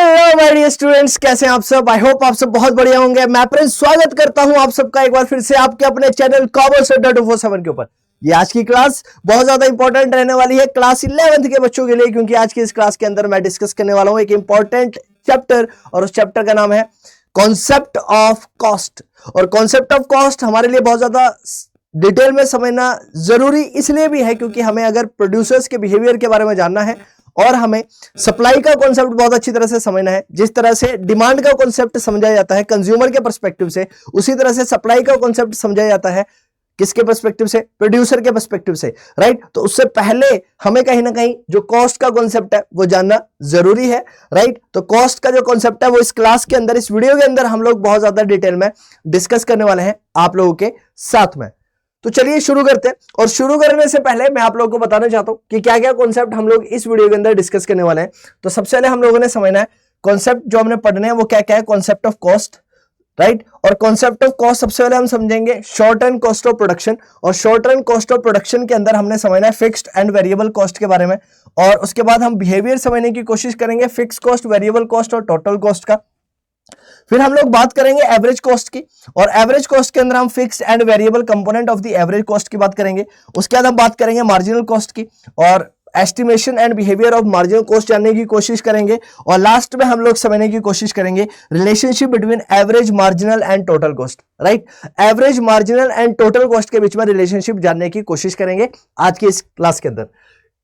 Hello my dear students, कैसे हैं आप सब। आई होप आप सब बहुत बढ़िया होंगे। मैं प्रिंस स्वागत करता हूं आप सबका एक बार फिर से आपके अपने चैनल कॉमर्स 247 के ऊपर। ये आज की क्लास बहुत ज्यादा इंपॉर्टेंट रहने वाली है क्लास 11th के बच्चों के लिए, क्योंकि आज की इस क्लास के अंदर मैं डिस्कस करने वाला हूं एक इंपॉर्टेंट चैप्टर, और उस चैप्टर का नाम है कॉन्सेप्ट ऑफ कॉस्ट। और कॉन्सेप्ट ऑफ कॉस्ट हमारे लिए बहुत ज्यादा डिटेल में समझना जरूरी इसलिए भी है क्योंकि हमें अगर प्रोड्यूसर्स के बिहेवियर के बारे में जानना है और हमें सप्लाई का कॉन्सेप्ट बहुत अच्छी तरह से समझना है। जिस तरह से डिमांड का कॉन्सेप्ट समझा जाता है कंज्यूमर के पर्सपेक्टिव से, उसी तरह से सप्लाई का कॉन्सेप्ट समझा जाता है किसके पर्सपेक्टिव से, प्रोड्यूसर के पर्सपेक्टिव से, राइट। तो उससे पहले हमें कहीं ना कहीं जो कॉस्ट का कॉन्सेप्ट है वो जानना जरूरी है, राइट। तो कॉस्ट का जो कॉन्सेप्ट है वो इस क्लास के अंदर, इस वीडियो के अंदर हम लोग बहुत ज्यादा डिटेल में डिस्कस करने वाले हैं आप लोगों के साथ में। तो चलिए शुरू करते हैं। और शुरू करने से पहले मैं आप लोगों को बताना चाहता हूं कि क्या क्या कॉन्सेप्ट हम लोग इस वीडियो के अंदर डिस्कस करने वाले हैं। तो सबसे पहले हम लोगों ने समझना है कॉन्सेप्ट जो हमने पढ़ने हैं वो क्या क्या है। Concept of cost, right. और कॉन्सेप्ट ऑफ कॉस्ट सबसे पहले हम समझेंगे short term cost of production, और short term cost of production के अंदर हमने समझना है फिक्स्ड एंड वेरिएबल कॉस्ट के बारे में। और उसके बाद हम बिहेवियर समझने की कोशिश करेंगे फिक्स कॉस्ट, वेरिएबल कॉस्ट और टोटल कॉस्ट का। फिर हम लोग बात करेंगे एवरेज कॉस्ट की, और एवरेज कॉस्ट के अंदर हम fixed and variable component of the average cost की बात करेंगे। उसके बाद हम बात करेंगे मार्जिनल कॉस्ट की, और estimation and behaviour of marginal cost जानने की कोशिश करेंगे। और लास्ट में हम लोग समझने की कोशिश करेंगे relationship between average, marginal and total cost, right. Average, marginal and total cost के बीच में रिलेशनशिप जानने की कोशिश करेंगे आज की इस क्लास के अंदर।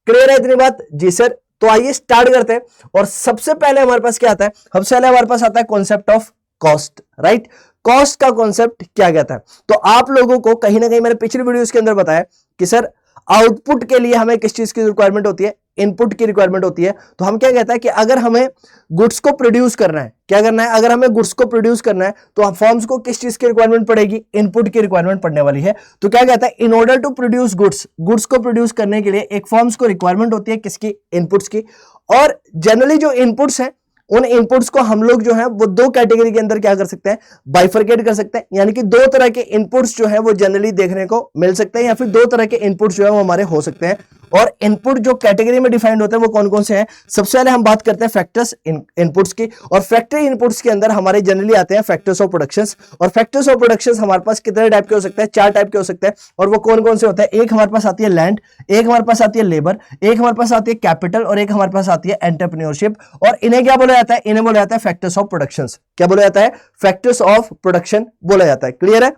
क्लियर है इतनी बात? जी सर। तो आइए स्टार्ट करते हैं। और सबसे पहले हमारे पास क्या आता है? सबसे पहले हमारे पास आता है concept of cost, right. Cost का कॉन्सेप्ट क्या कहता है? तो आप लोगों को कहीं ना कहीं मैंने पिछले वीडियोस के अंदर बताया कि सर आउटपुट के लिए हमें किस चीज की रिक्वायरमेंट होती है, इनपुट की रिक्वायरमेंट होती है। तो हम क्या कहता है कि अगर हमें गुड्स को प्रोड्यूस करना है, क्या करना है, अगर हमें गुड्स को प्रोड्यूस करना है तो फर्म्स को किस चीज की रिक्वायरमेंट पड़ेगी, इनपुट की रिक्वायरमेंट पड़ने वाली है। तो क्या कहता है, in order to produce goods, goods को प्रोड्यूस करने के लिए एक फर्म्स को रिक्वायरमेंट होती है किसकी, इनपुट्स की। और जनरली जो इनपुट्स हैं उन इनपुट्स को हम लोग जो है वो दो कैटेगरी के अंदर क्या कर सकते हैं, बाइफरकेट कर सकते हैं। यानी कि दो तरह के इनपुट्स जो है वो जनरली देखने को मिल सकते हैं, या फिर दो तरह के इनपुट्स जो है वो हमारे हो सकते हैं। और इनपुट जो कैटेगरी में डिफाइंड होते हैं वो कौन कौन से हैं? सबसे पहले हम बात करते हैं फैक्टर्स इनपुट्स की, और फैक्टरी इनपुट्स के अंदर हमारे जनरली आते हैं फैक्टर्स ऑफ प्रोडक्शंस। और फैक्टर्स ऑफ प्रोडक्शंस हमारे पास कितने टाइप के हो सकते हैं? 4 टाइप के हो सकते हैं। और वो कौन कौन से होते हैं? एक हमारे पास आती है लैंड, एक हमारे पास आती है लेबर, एक हमारे पास आती है कैपिटल, और एक हमारे पास आती है एंटरप्रेन्योरशिप। और इन्हें क्या बोला जाता है? इन्हें बोला जाता है फैक्टर्स ऑफ प्रोडक्शंस। क्या बोला जाता है? फैक्टर्स ऑफ प्रोडक्शन बोला जाता है। क्लियर है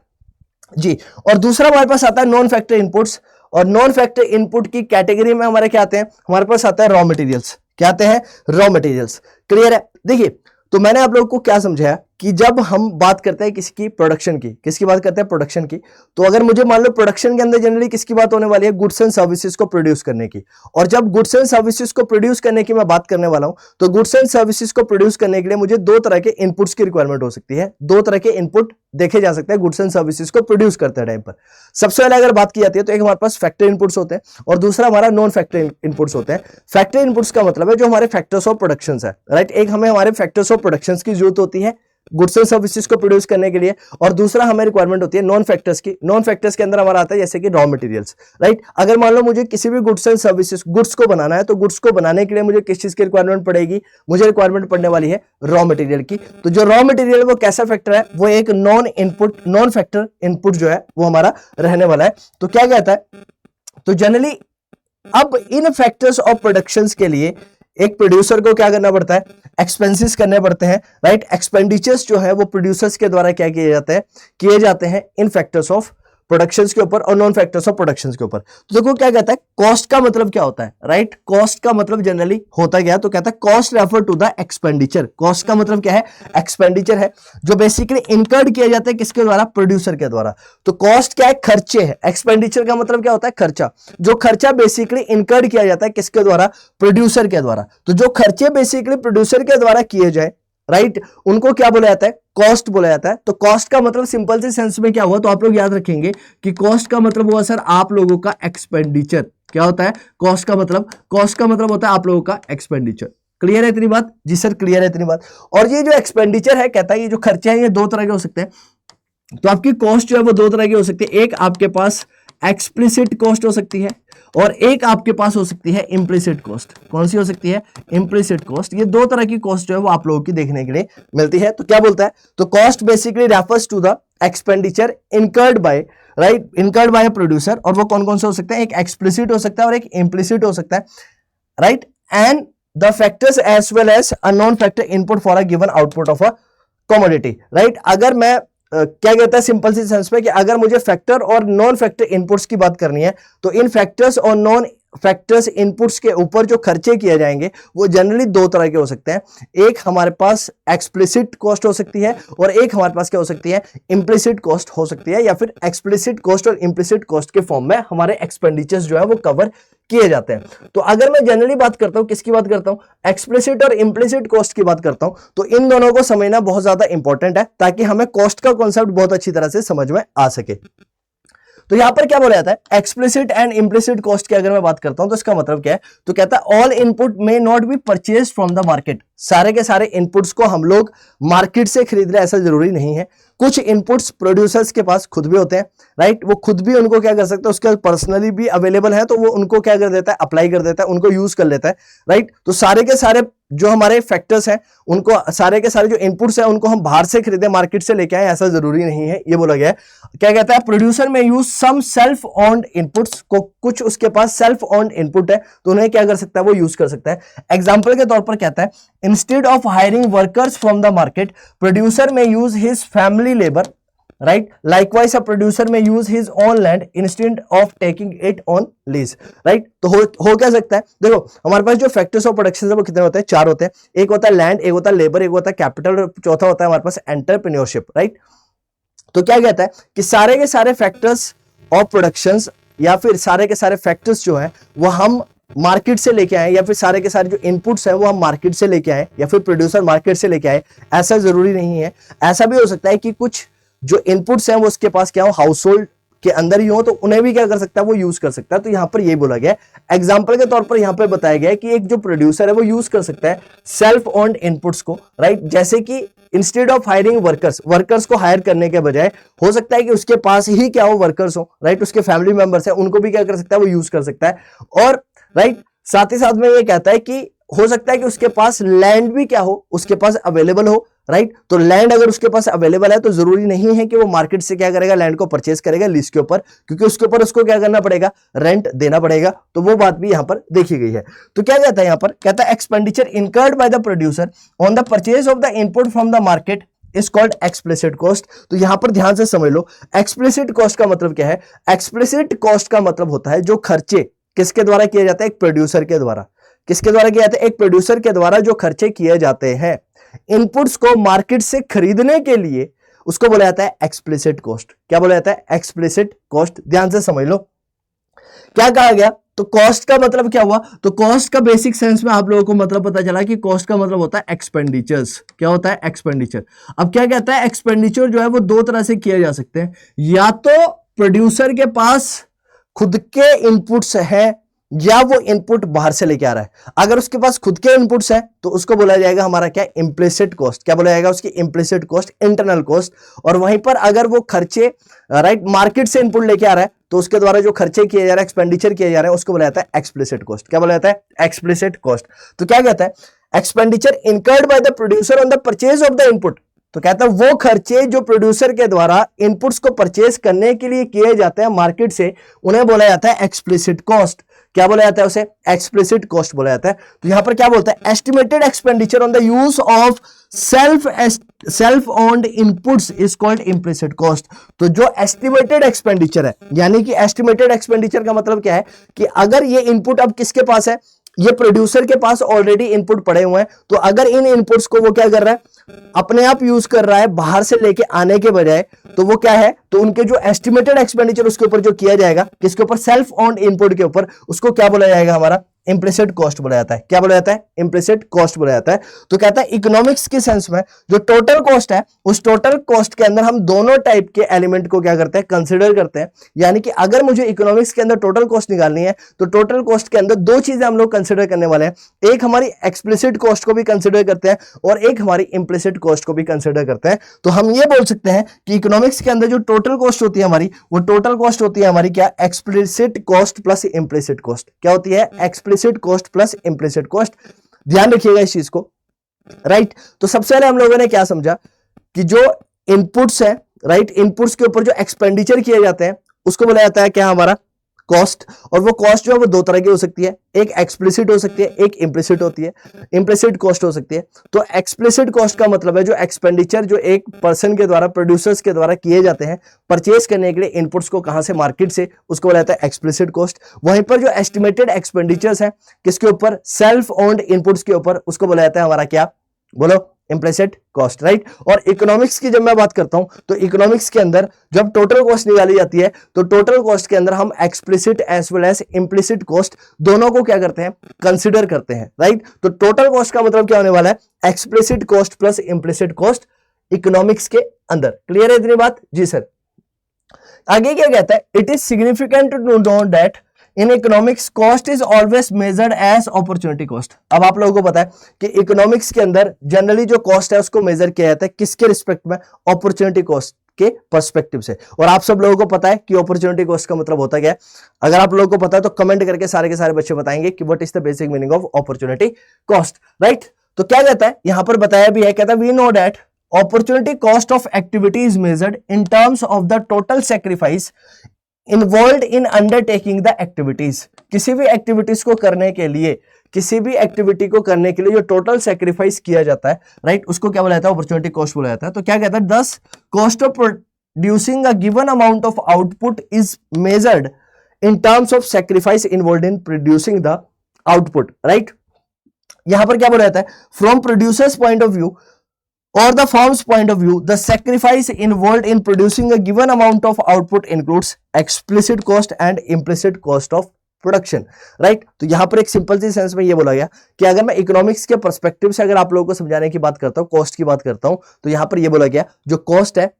जी। और दूसरा हमारे पास आता है नॉन फैक्टर इनपुट्स, और नॉन फैक्टर इनपुट की कैटेगरी में हमारे क्या आते हैं? हमारे पास आता है रॉ मटेरियल्स। क्या आते हैं? Raw materials. क्लियर है? देखिए, तो मैंने आप लोगों को क्या समझाया कि जब हम बात करते हैं किसकी, प्रोडक्शन की, किसकी बात करते हैं? प्रोडक्शन की। तो अगर मुझे मान लो प्रोडक्शन के अंदर जनरली किसकी बात होने वाली है? गुड्स एंड सर्विसेज को प्रोड्यूस करने की। और जब गुड्स एंड सर्विसेज को प्रोड्यूस करने की मैं बात करने वाला हूं, तो गुड्स एंड सर्विसेज को प्रोड्यूस करने के लिए मुझे दो तरह के इनपुट्स की रिक्वायरमेंट हो सकती है। दो तरह के इनपुट देखे जा सकते हैं गुड्स एंड सर्विसेज को प्रोड्यूस करते टाइम पर। सबसे पहले अगर बात की जाती है तो एक हमारे पास फैक्टर इनपुट्स होते हैं, और दूसरा हमारा नॉन फैक्टर इनपुट्स होते हैं। फैक्टर इनपुट्स का मतलब है जो हमारे फैक्टर्स ऑफ प्रोडक्शन है, राइट। एक हमें हमारे फैक्टर्स ऑफ प्रोडक्शन की जरूरत होती है गुड्स एंड सर्विसेज को प्रोड्यूस करने के लिए, और दूसरा हमें रिक्वायरमेंट होती है नॉन फैक्टर्स की। नॉन फैक्टर्स के अंदर हमारा आता है जैसे कि रॉ मटेरियल्स, राइट। अगर मान लो मुझे किसी भी गुड्स एंड सर्विसेज, गुड्स को बनाना है, तो गुड्स को बनाने के लिए मुझे किस चीज की रिक्वायरमेंट पड़ेगी? मुझे रिक्वायरमेंट पड़ने वाली है रॉ मटेरियल की। तो जो रॉ मटेरियल वो कैसा फैक्टर है? वो एक नॉन फैक्टर इनपुट जो है वो हमारा रहने वाला है। तो क्या कहता है, तो जनरली अब इन फैक्टर्स ऑफ प्रोडक्शंस के लिए एक प्रोड्यूसर को क्या करना पड़ता है? एक्सपेंसेस करने पड़ते हैं, राइट। एक्सपेंडिचर्स जो है वो प्रोड्यूसर्स के द्वारा क्या किए जाते हैं इन फैक्टर्स ऑफ प्रोडक्शंस के ऊपर और नॉन फैक्टर्स ऑफ प्रोडक्शंस के ऊपर। तो देखो क्या कहता है, कॉस्ट का मतलब क्या होता है, राइट। कॉस्ट का मतलब जनरली होता क्या है? तो कहता है cost refer to the expenditure. Cost का मतलब क्या है? एक्सपेंडिचर है, जो बेसिकली इनकर्ड किया जाता है किसके द्वारा? प्रोड्यूसर के द्वारा। तो कॉस्ट क्या है? खर्चे है। एक्सपेंडिचर का मतलब क्या होता है? खर्चा। जो खर्चा बेसिकली इनकर्ड किया जाता है किसके द्वारा? प्रोड्यूसर के द्वारा। तो जो खर्चे बेसिकली प्रोड्यूसर के द्वारा किए जाए, राइट, उनको क्या बोला जाता है? कॉस्ट बोला जाता है। तो कॉस्ट का मतलब सिंपल से सेंस में क्या हुआ? तो आप लोग याद रखेंगे कि कॉस्ट का मतलब हुआ सर आप लोगों का एक्सपेंडिचर। क्या होता है कॉस्ट का मतलब? कॉस्ट का मतलब होता है आप लोगों का एक्सपेंडिचर। क्लियर है इतनी बात? जी सर, क्लियर है इतनी बात। और ये जो एक्सपेंडिचर है, कहता है ये जो खर्चे हैं ये दो तरह के हो सकते हैं। तो आपकी कॉस्ट जो है वो दो तरह की हो सकती है। एक आपके पास एक्सप्लिसिट कॉस्ट हो सकती है, और एक आपके पास हो सकती है इम्प्लिसिट कॉस्ट। कौन सी हो सकती है? Implicit cost. ये दो तरह की कॉस्ट जो है वो आप लोगों की देखने के लिए मिलती है। तो क्या बोलता है? तो cost basically refers to the expenditure incurred by, right, incurred by producer. और वो कौन कौन से हो सकते हैं? एक एक्सप्लिसिट हो सकता है और एक इम्प्लिसिट हो सकता है, right. And the factors as well as unknown factor input for a given output of a commodity, right. अगर मैं क्या कहता है सिंपल सी सेंस में कि अगर मुझे फैक्टर और नॉन फैक्टर इनपुट्स की बात करनी है तो इन फैक्टर्स और नॉन फैक्टर्स इनपुट्स के ऊपर जो खर्चे किए जाएंगे वो जनरली दो तरह के हो सकते हैं। एक हमारे पास एक्सप्लिसिट कॉस्ट हो सकती है और एक हमारे पास क्या हो सकती है? इम्प्लिसिट कॉस्ट हो सकती है, या फिर एक्सप्लिसिट कॉस्ट और इम्प्लिसिट कॉस्ट के फॉर्म में हमारे एक्सपेंडिचर्स जो है वो कवर किए जाते हैं। तो अगर मैं जनरली बात करता हूं, किसकी बात करता हूं? एक्सप्लिसिट और इम्प्लिसिट कॉस्ट की बात करता हूं, तो इन दोनों को समझना बहुत ज्यादा इंपॉर्टेंट है ताकि हमें कॉस्ट का कॉन्सेप्ट बहुत अच्छी तरह से समझ में आ सके। तो यहां पर क्या बोला जाता है? एक्सप्लिसिट एंड इम्प्लिसिट कॉस्ट की अगर मैं बात करता हूं तो इसका मतलब क्या है? तो कहता है all input may not be purchase from the market. सारे के सारे इनपुट्स को हम लोग मार्केट से खरीद रहे ऐसा जरूरी नहीं है। कुछ इनपुट्स प्रोड्यूसर्स के पास खुद भी होते हैं, राइट। वो खुद भी उनको क्या कर सकते हैं, उसके पर्सनली भी अवेलेबल है तो वो उनको क्या कर देता है? अप्लाई कर देता है, उनको यूज कर लेता है, राइट। तो सारे के सारे जो हमारे फैक्टर्स हैं उनको, सारे के सारे जो इनपुट्स हैं उनको हम बाहर से खरीदे, मार्केट से लेके आए ऐसा जरूरी नहीं है, ये बोला गया है। क्या कहता है? प्रोड्यूसर में use some self owned inputs को, कुछ उसके पास सेल्फ ओन्ड इनपुट है तो उन्हें क्या कर सकता है? वो यूज कर सकता है। एग्जाम्पल के तौर पर कहता है instead of hiring workers from the market producer में use his family labour, right. Likewise a producer में use his own land instead of taking it on lease, right. तो हो क्या सकता है? देखो हमारे पास जो फैक्टर्स ऑफ प्रोडक्शन है वो कितने होते हैं? चार होते हैं। एक होता है लैंड, एक होता है लेबर, एक होता है कैपिटल, और चौथा होता है हमारे पास एंटरप्रेन्योरशिप, राइट। तो क्या कहता है कि सारे के सारे फैक्टर्स ऑफ प्रोडक्शंस या फिर सारे के सारे फैक्टर्स जो है वो हम मार्केट से लेके आए, या फिर सारे के सारे जो इनपुट्स हैं वो हम मार्केट से लेके आए, या फिर प्रोड्यूसर मार्केट से लेके आए, ऐसा जरूरी नहीं है। ऐसा भी हो सकता है कि कुछ जो इनपुट्स हैं वो उसके पास क्या हो, हाउस होल्ड के अंदर ही हो, तो उन्हें भी क्या कर सकता है? वो यूज कर सकता है। तो यहां पर ये बोला गया है, एग्जांपल के तौर पर यहां पर बताया गया है कि एक जो प्रोड्यूसर है वो यूज कर सकता है सेल्फ ओन्ड इनपुट्स को, राइट। जैसे कि इंस्टेड ऑफ हायरिंग वर्कर्स को हायर करने के बजाय हो सकता है कि उसके पास ही क्या हो, वर्कर्स हो, राइट। उसके फैमिली मेंबर्स है, उनको भी क्या कर सकता है? वो यूज कर सकता है। और राइट साथ ही साथ में ये कहता है कि हो सकता है कि उसके पास लैंड भी क्या हो, उसके पास अवेलेबल हो, राइट। तो लैंड अगर उसके पास अवेलेबल है तो जरूरी नहीं है कि वो मार्केट से क्या करेगा? लैंड को परचेज करेगा लीज के ऊपर, क्योंकि उसके ऊपर उसको क्या करना पड़ेगा? रेंट देना पड़ेगा। तो वो बात भी यहां पर देखी गई है। तो क्या कहता है यहां पर? कहता है expenditure incurred by the producer on the purchase of the input from the market is called explicit cost. तो यहां पर ध्यान से समझ लो, एक्सप्लिसिट कॉस्ट का मतलब क्या है? एक्सप्लिसिट कॉस्ट का मतलब होता है जो खर्चे किसके द्वारा किए जाते हैं? एक प्रोड्यूसर के द्वारा। किसके द्वारा किए जाते हैं? एक प्रोड्यूसर के द्वारा जो खर्चे किए जाते हैं इनपुट्स को मार्केट से खरीदने के लिए, उसको बोला जाता है एक्सप्लिसिट कॉस्ट। क्या बोला जाता है? Explicit cost. ध्यान से समझ लो क्या कहा गया। तो कॉस्ट का मतलब क्या हुआ? तो कॉस्ट का बेसिक सेंस में आप लोगों को मतलब पता चला कि कॉस्ट का मतलब होता है एक्सपेंडिचर्स। क्या होता है? एक्सपेंडिचर। अब क्या कहता है? एक्सपेंडिचर जो है वो दो तरह से किए जा सकते हैं, या तो प्रोड्यूसर के पास खुद के इनपुट्स है या वो इनपुट बाहर से लेके आ रहा है। अगर उसके पास खुद के इनपुट्स है तो उसको बोला जाएगा हमारा क्या? Implicit cost. क्या बोला जाएगा? उसकी इम्प्लिसिट कॉस्ट, इंटरनल कॉस्ट। और वहीं पर अगर वो खर्चे राइट मार्केट से इनपुट लेके आ रहा है तो उसके द्वारा जो खर्चे किए जा रहे हैं, एक्सपेंडिचर किए जा रहे हैं, उसको बोला जाता है एक्सप्लिसिट कॉस्ट। क्या बोला जाता है? Explicit cost. तो क्या कहता है? Expenditure incurred by the producer on the purchase of the input. तो कहता है वो खर्चे जो प्रोड्यूसर के द्वारा इनपुट्स को परचेज करने के लिए किए जाते हैं मार्केट से, उन्हें बोला जाता है एक्सप्लिसिट कॉस्ट। क्या बोला जाता है? उसे एक्सप्लिसिट कॉस्ट बोला जाता है। तो यहां पर क्या बोलता है? Estimated expenditure on the use of self owned inputs is called implicit cost. तो जो एस्टिमेटेड एक्सपेंडिचर है, यानी कि एस्टिमेटेड एक्सपेंडिचर का मतलब क्या है कि अगर ये इनपुट अब किसके पास है? ये प्रोड्यूसर के पास ऑलरेडी इनपुट पड़े हुए हैं, तो अगर इन इनपुट्स को वो क्या कर रहा है? अपने आप यूज कर रहा है बाहर से लेके आने के बजाय, तो वो क्या है? तो उनके जो एस्टिमेटेड एक्सपेंडिचर उसके ऊपर जो किया जाएगा, किसके ऊपर? सेल्फ ओन्ड इनपुट के ऊपर, उसको क्या बोला जाएगा? हमारा इम्प्लिसिट कॉस्ट बोला जाता है। क्या बोला जाता है? इम्प्लिसिट कॉस्ट बोला जाता है। तो कहता है इकोनॉमिक्स के सेंस में जो टोटल कॉस्ट है, उस टोटल कॉस्ट के अंदर हम दोनों टाइप के एलिमेंट को क्या करते हैं? कंसिडर करते हैं। यानी कि अगर मुझे इकोनॉमिक्स के अंदर टोटल कॉस्ट निकालनी है तो टोटल कॉस्ट के अंदर दो चीजें हम लोग कंसिडर करने वाले हैं, एक हमारी एक्सप्लिसिट कॉस्ट को भी कंसिडर करते हैं और एक हमारी इम्प्लिसिट कॉस्ट को भी कंसिडर करते हैं। तो हम ये बोल सकते हैं कि इकोनॉमिक्स के अंदर जो टोटल कॉस्ट होती है हमारी, वो टोटल कॉस्ट होती है हमारी क्या? Explicit cost plus implicit cost. क्या होती है? Explicit cost plus implicit cost. ध्यान रखिएगा इस चीज को, राइट। तो सबसे पहले हम लोगों ने क्या समझा कि जो इनपुट्स है, राइट, इनपुट्स के ऊपर जो एक्सपेंडिचर किए जाते हैं उसको बोला जाता है क्या? हमारा कॉस्ट। और वो कॉस्ट जो है वो दो तरह की हो सकती है, एक एक्सप्लिसिट हो सकती है, एक इम्प्लिसिट होती है, इम्प्लिसिट कॉस्ट हो सकती है। तो एक्सप्लिसिट कॉस्ट का मतलब है जो एक्सपेंडिचर जो एक पर्सन के द्वारा, प्रोड्यूसर्स के द्वारा किए जाते हैं परचेज करने के लिए इनपुट्स को, कहां से? मार्केट से, उसको बोला जाता है एक्सप्लिसिट कॉस्ट। वहीं पर जो एस्टिमेटेड एक्सपेंडिचर्स है किसके ऊपर? सेल्फ ओन्ड इनपुट्स के ऊपर, उसको बोला जाता है हमारा क्या? बोलो, इम्प्लिसिट कॉस्ट, राइट। और इकोनॉमिक्स की जब मैं बात करता हूं तो इकोनॉमिक्स के अंदर जब टोटल कॉस्ट निकाली जाती है तो टोटल कॉस्ट के अंदर हम explicit as well as implicit cost दोनों को क्या करते हैं? कंसिडर करते हैं, राइट। तो टोटल कॉस्ट का मतलब क्या होने वाला है? Explicit cost plus implicit cost economics के अंदर। क्लियर है इतनी बात? जी सर। आगे क्या कहता है? It is significant to know that in economics cost is always measured as opportunity cost. अब आप लोगों को पता है कि इकोनॉमिक्स के अंदर जनरली जो कॉस्ट है उसको मेजर किया जाता है किसके रिस्पेक्ट में? अपॉर्चुनिटी कॉस्ट के पर्सपेक्टिव से। और आप सब लोगों को पता है कि अपॉर्चुनिटी कॉस्ट का मतलब होता क्या है? अगर आप लोगों को पता है तो कमेंट करके सारे के सारे बच्चे बताएंगे कि what is the basic meaning of opportunity cost, right. तो क्या कहता है यहां पर बताया भी है, कहता है we know that opportunity cost of activity is measured in terms of the total sacrifice involved in undertaking the activities। किसी भी एक्टिविटीज को करने के लिए, किसी भी एक्टिविटी को करने के लिए जो टोटल सेक्रीफाइस किया जाता है, राइट, उसको क्या बोला जाता है? अपॉर्चुनिटी कॉस्ट बोला जाता है। तो क्या कहता है? दस cost of producing a given amount of output is measured in terms of sacrifice involved in producing the output, right. यहां पर क्या बोला जाता है? From producers point of view or the firm's point of view, the sacrifice involved in producing a given amount of output includes explicit cost and implicit cost of production, right. तो यहां पर एक सिंपल सी sense में ये बोला गया कि अगर मैं इकोनॉमिक्स के पर्सपेक्टिव से अगर आप लोगों को समझाने की बात करता हूं, कॉस्ट की बात करता हूं, तो यहां पर ये बोला गया जो कॉस्ट है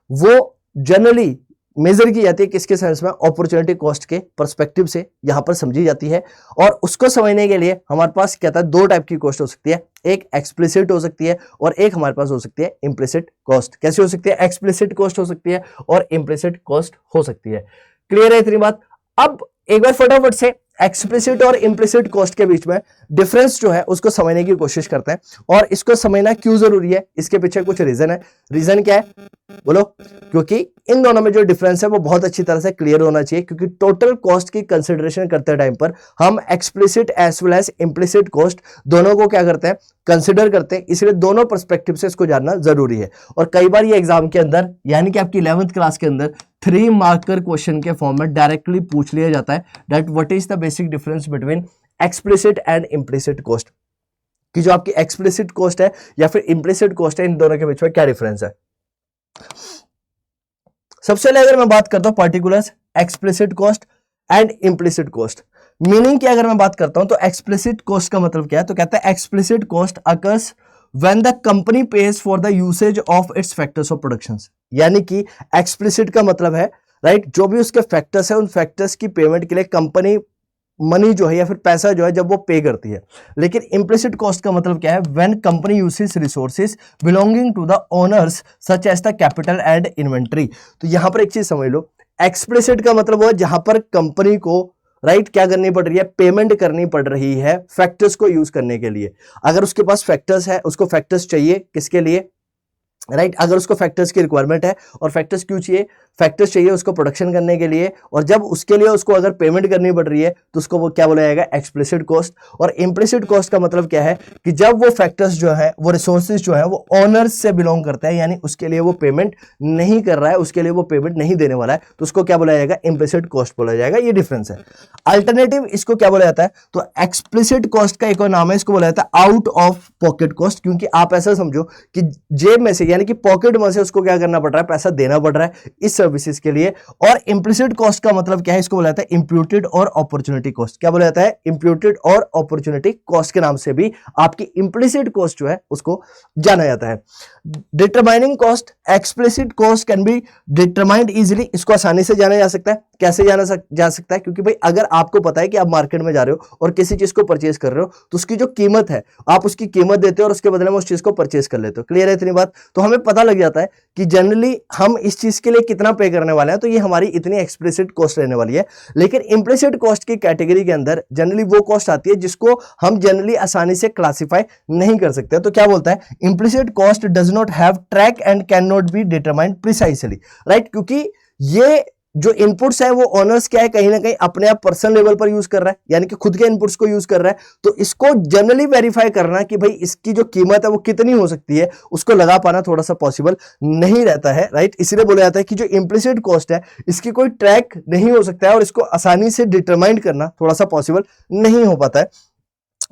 वो जनरली मेजर की जाती है किसके सेंस में? अपॉर्चुनिटी कॉस्ट के पर्सपेक्टिव से यहां पर समझी जाती है। और उसको समझने के लिए हमारे पास क्या था? दो टाइप की कॉस्ट हो सकती है, एक एक्सप्लिसिट हो सकती है और एक हमारे पास हो सकती है इम्प्लिसिट कॉस्ट। कैसे हो सकती है? एक्सप्लिसिट कॉस्ट हो सकती है और इम्प्लिसिट कॉस्ट हो सकती है। क्लियर है इतनी बात? अब एक बार फटाफट से एक्सप्लिसिट और इम्प्लिसिट कॉस्ट के बीच में डिफरेंस जो है उसको समझने की कोशिश करते हैं। और इसको समझना क्यों जरूरी है, इसके पीछे कुछ रीजन है। रीजन क्या है? बोलो। क्योंकि इन दोनों में जो डिफरेंस है वो बहुत अच्छी तरह से क्लियर होना चाहिए, क्योंकि टोटल कॉस्ट की कंसिडरेशन करते टाइम पर हम explicit as well as implicit cost दोनों को क्या करते हैं? कंसिडर करते हैं। इसलिए दोनों पर्सपेक्टिव से इसको जानना जरूरी है। और कई बार ये एग्जाम के अंदर, यानी कि आपकी 11th क्लास के अंदर 3 मार्कर क्वेश्चन के फॉर्म में डायरेक्टली पूछ लिया जाता है that what is the basic difference between explicit and implicit cost, कि जो आपकी एक्सप्लिसिट कॉस्ट है या फिर इम्प्लिसिट कॉस्ट है, इन दोनों के बीच में क्या डिफरेंस है। सबसे पहले अगर मैं बात करता हूं particulars explicit cost and implicit cost, meaning की अगर मैं बात करता हूं तो एक्सप्लिसिट कॉस्ट का मतलब क्या है? तो कहता है explicit cost occurs when the company pays for the usage of its factors of productions। यानी कि एक्सप्लिसिट का मतलब है, राइट, जो भी उसके फैक्टर्स है उन फैक्टर्स की पेमेंट के लिए कंपनी मनी जो है या फिर पैसा जो है जब वो पे करती है। लेकिन इम्प्लिसिट कॉस्ट का मतलब क्या है? When company uses resources belonging to the owners such as the capital and inventory. तो यहां पर एक चीज समझ लो, एक्सप्लिसिट का मतलब वो है जहां पर कंपनी को, राइट, क्या करनी पड़ रही है? पेमेंट करनी पड़ रही है फैक्टर्स को यूज करने के लिए। अगर उसके पास फैक्टर्स है, उसको फैक्टर्स चाहिए किसके लिए? राइट, अगर उसको फैक्टर्स की रिक्वायरमेंट है, और फैक्टर्स क्यों चाहिए? फैक्टर्स चाहिए उसको प्रोडक्शन करने के लिए, और जब उसके लिए उसको अगर पेमेंट करनी पड़ रही है तो उसको वो क्या बोला जाएगा? Explicit cost. और इम्प्लिसिट कॉस्ट का मतलब क्या है? कि जब वो फैक्टर्स जो है, वो रिसोर्सेज जो है वो ओनर्स से बिलोंग करता है, यानी उसके लिए वो पेमेंट नहीं कर रहा है, उसके लिए वो पेमेंट नहीं देने वाला है, तो उसको क्या बोला जाएगा? इम्प्लिसिट कॉस्ट बोला जाएगा। ये डिफरेंस है। अल्टरनेटिव इसको क्या बोला जाता है? तो एक्सप्लिसिट कॉस्ट का एक और नाम है, इसको बोला जाता है आउट ऑफ पॉकेट कॉस्ट। क्योंकि आप ऐसा समझो कि जेब में से, यानी कि पॉकेट मनी से उसको क्या करना पड़ रहा है, पैसा देना पड़ रहा है इस सर्विसेज के लिए। और इम्प्लिसिट कॉस्ट का मतलब क्या है, इसको बोला जाता है इम्प्यूटेड और अपॉर्चुनिटी कॉस्ट। क्या बोला जाता है, इम्प्यूटेड और अपॉर्चुनिटी कॉस्ट के नाम से भी आपकी इम्प्लिसिट कॉस्ट जो है उसको जाना जाता है। Determining cost, explicit cost can be determined easily, इसको आसानी से जाना जा सकता है। कैसे जा सकता है, क्योंकि भाई अगर आपको पता है कि आप मार्केट में जा रहे हो और किसी चीज को परचेज कर रहे हो तो उसकी जो कीमत है आप उसकी कीमत देते हो और उसके बदले में उस चीज को परचेज कर लेते हो। क्लियर है इतनी बात? तो हमें पता लग जाता है कि जनरली हम इस चीज के लिए कितना पे करने वाले हैं, तो ये हमारी इतनी एक्सप्लिसिट कॉस्ट रहने वाली है। लेकिन इम्प्लिसिट कॉस्ट की कैटेगरी के अंदर जनरली वो कॉस्ट आती है जिसको हम जनरली आसानी से क्लासिफाई नहीं कर सकते। तो क्या बोलता है, implicit cost does not have track and can not be determined precisely, right? क्योंकि ये जो इनपुट्स है वो ओनर्स क्या है, कहीं ना कहीं अपने आप पर्सनल लेवल पर यूज कर रहा है, यानी कि खुद के इनपुट्स को यूज कर रहा है। तो इसको जनरली वेरीफाई करना कि भाई इसकी जो कीमत है वो कितनी हो सकती है, उसको लगा पाना थोड़ा सा पॉसिबल नहीं रहता है, राइट? इसलिए बोला जाता है कि जो इम्प्लिसिट कॉस्ट है इसकी कोई ट्रैक नहीं हो सकता है और इसको आसानी से डिटरमाइन करना थोड़ा सा पॉसिबल नहीं हो पाता है।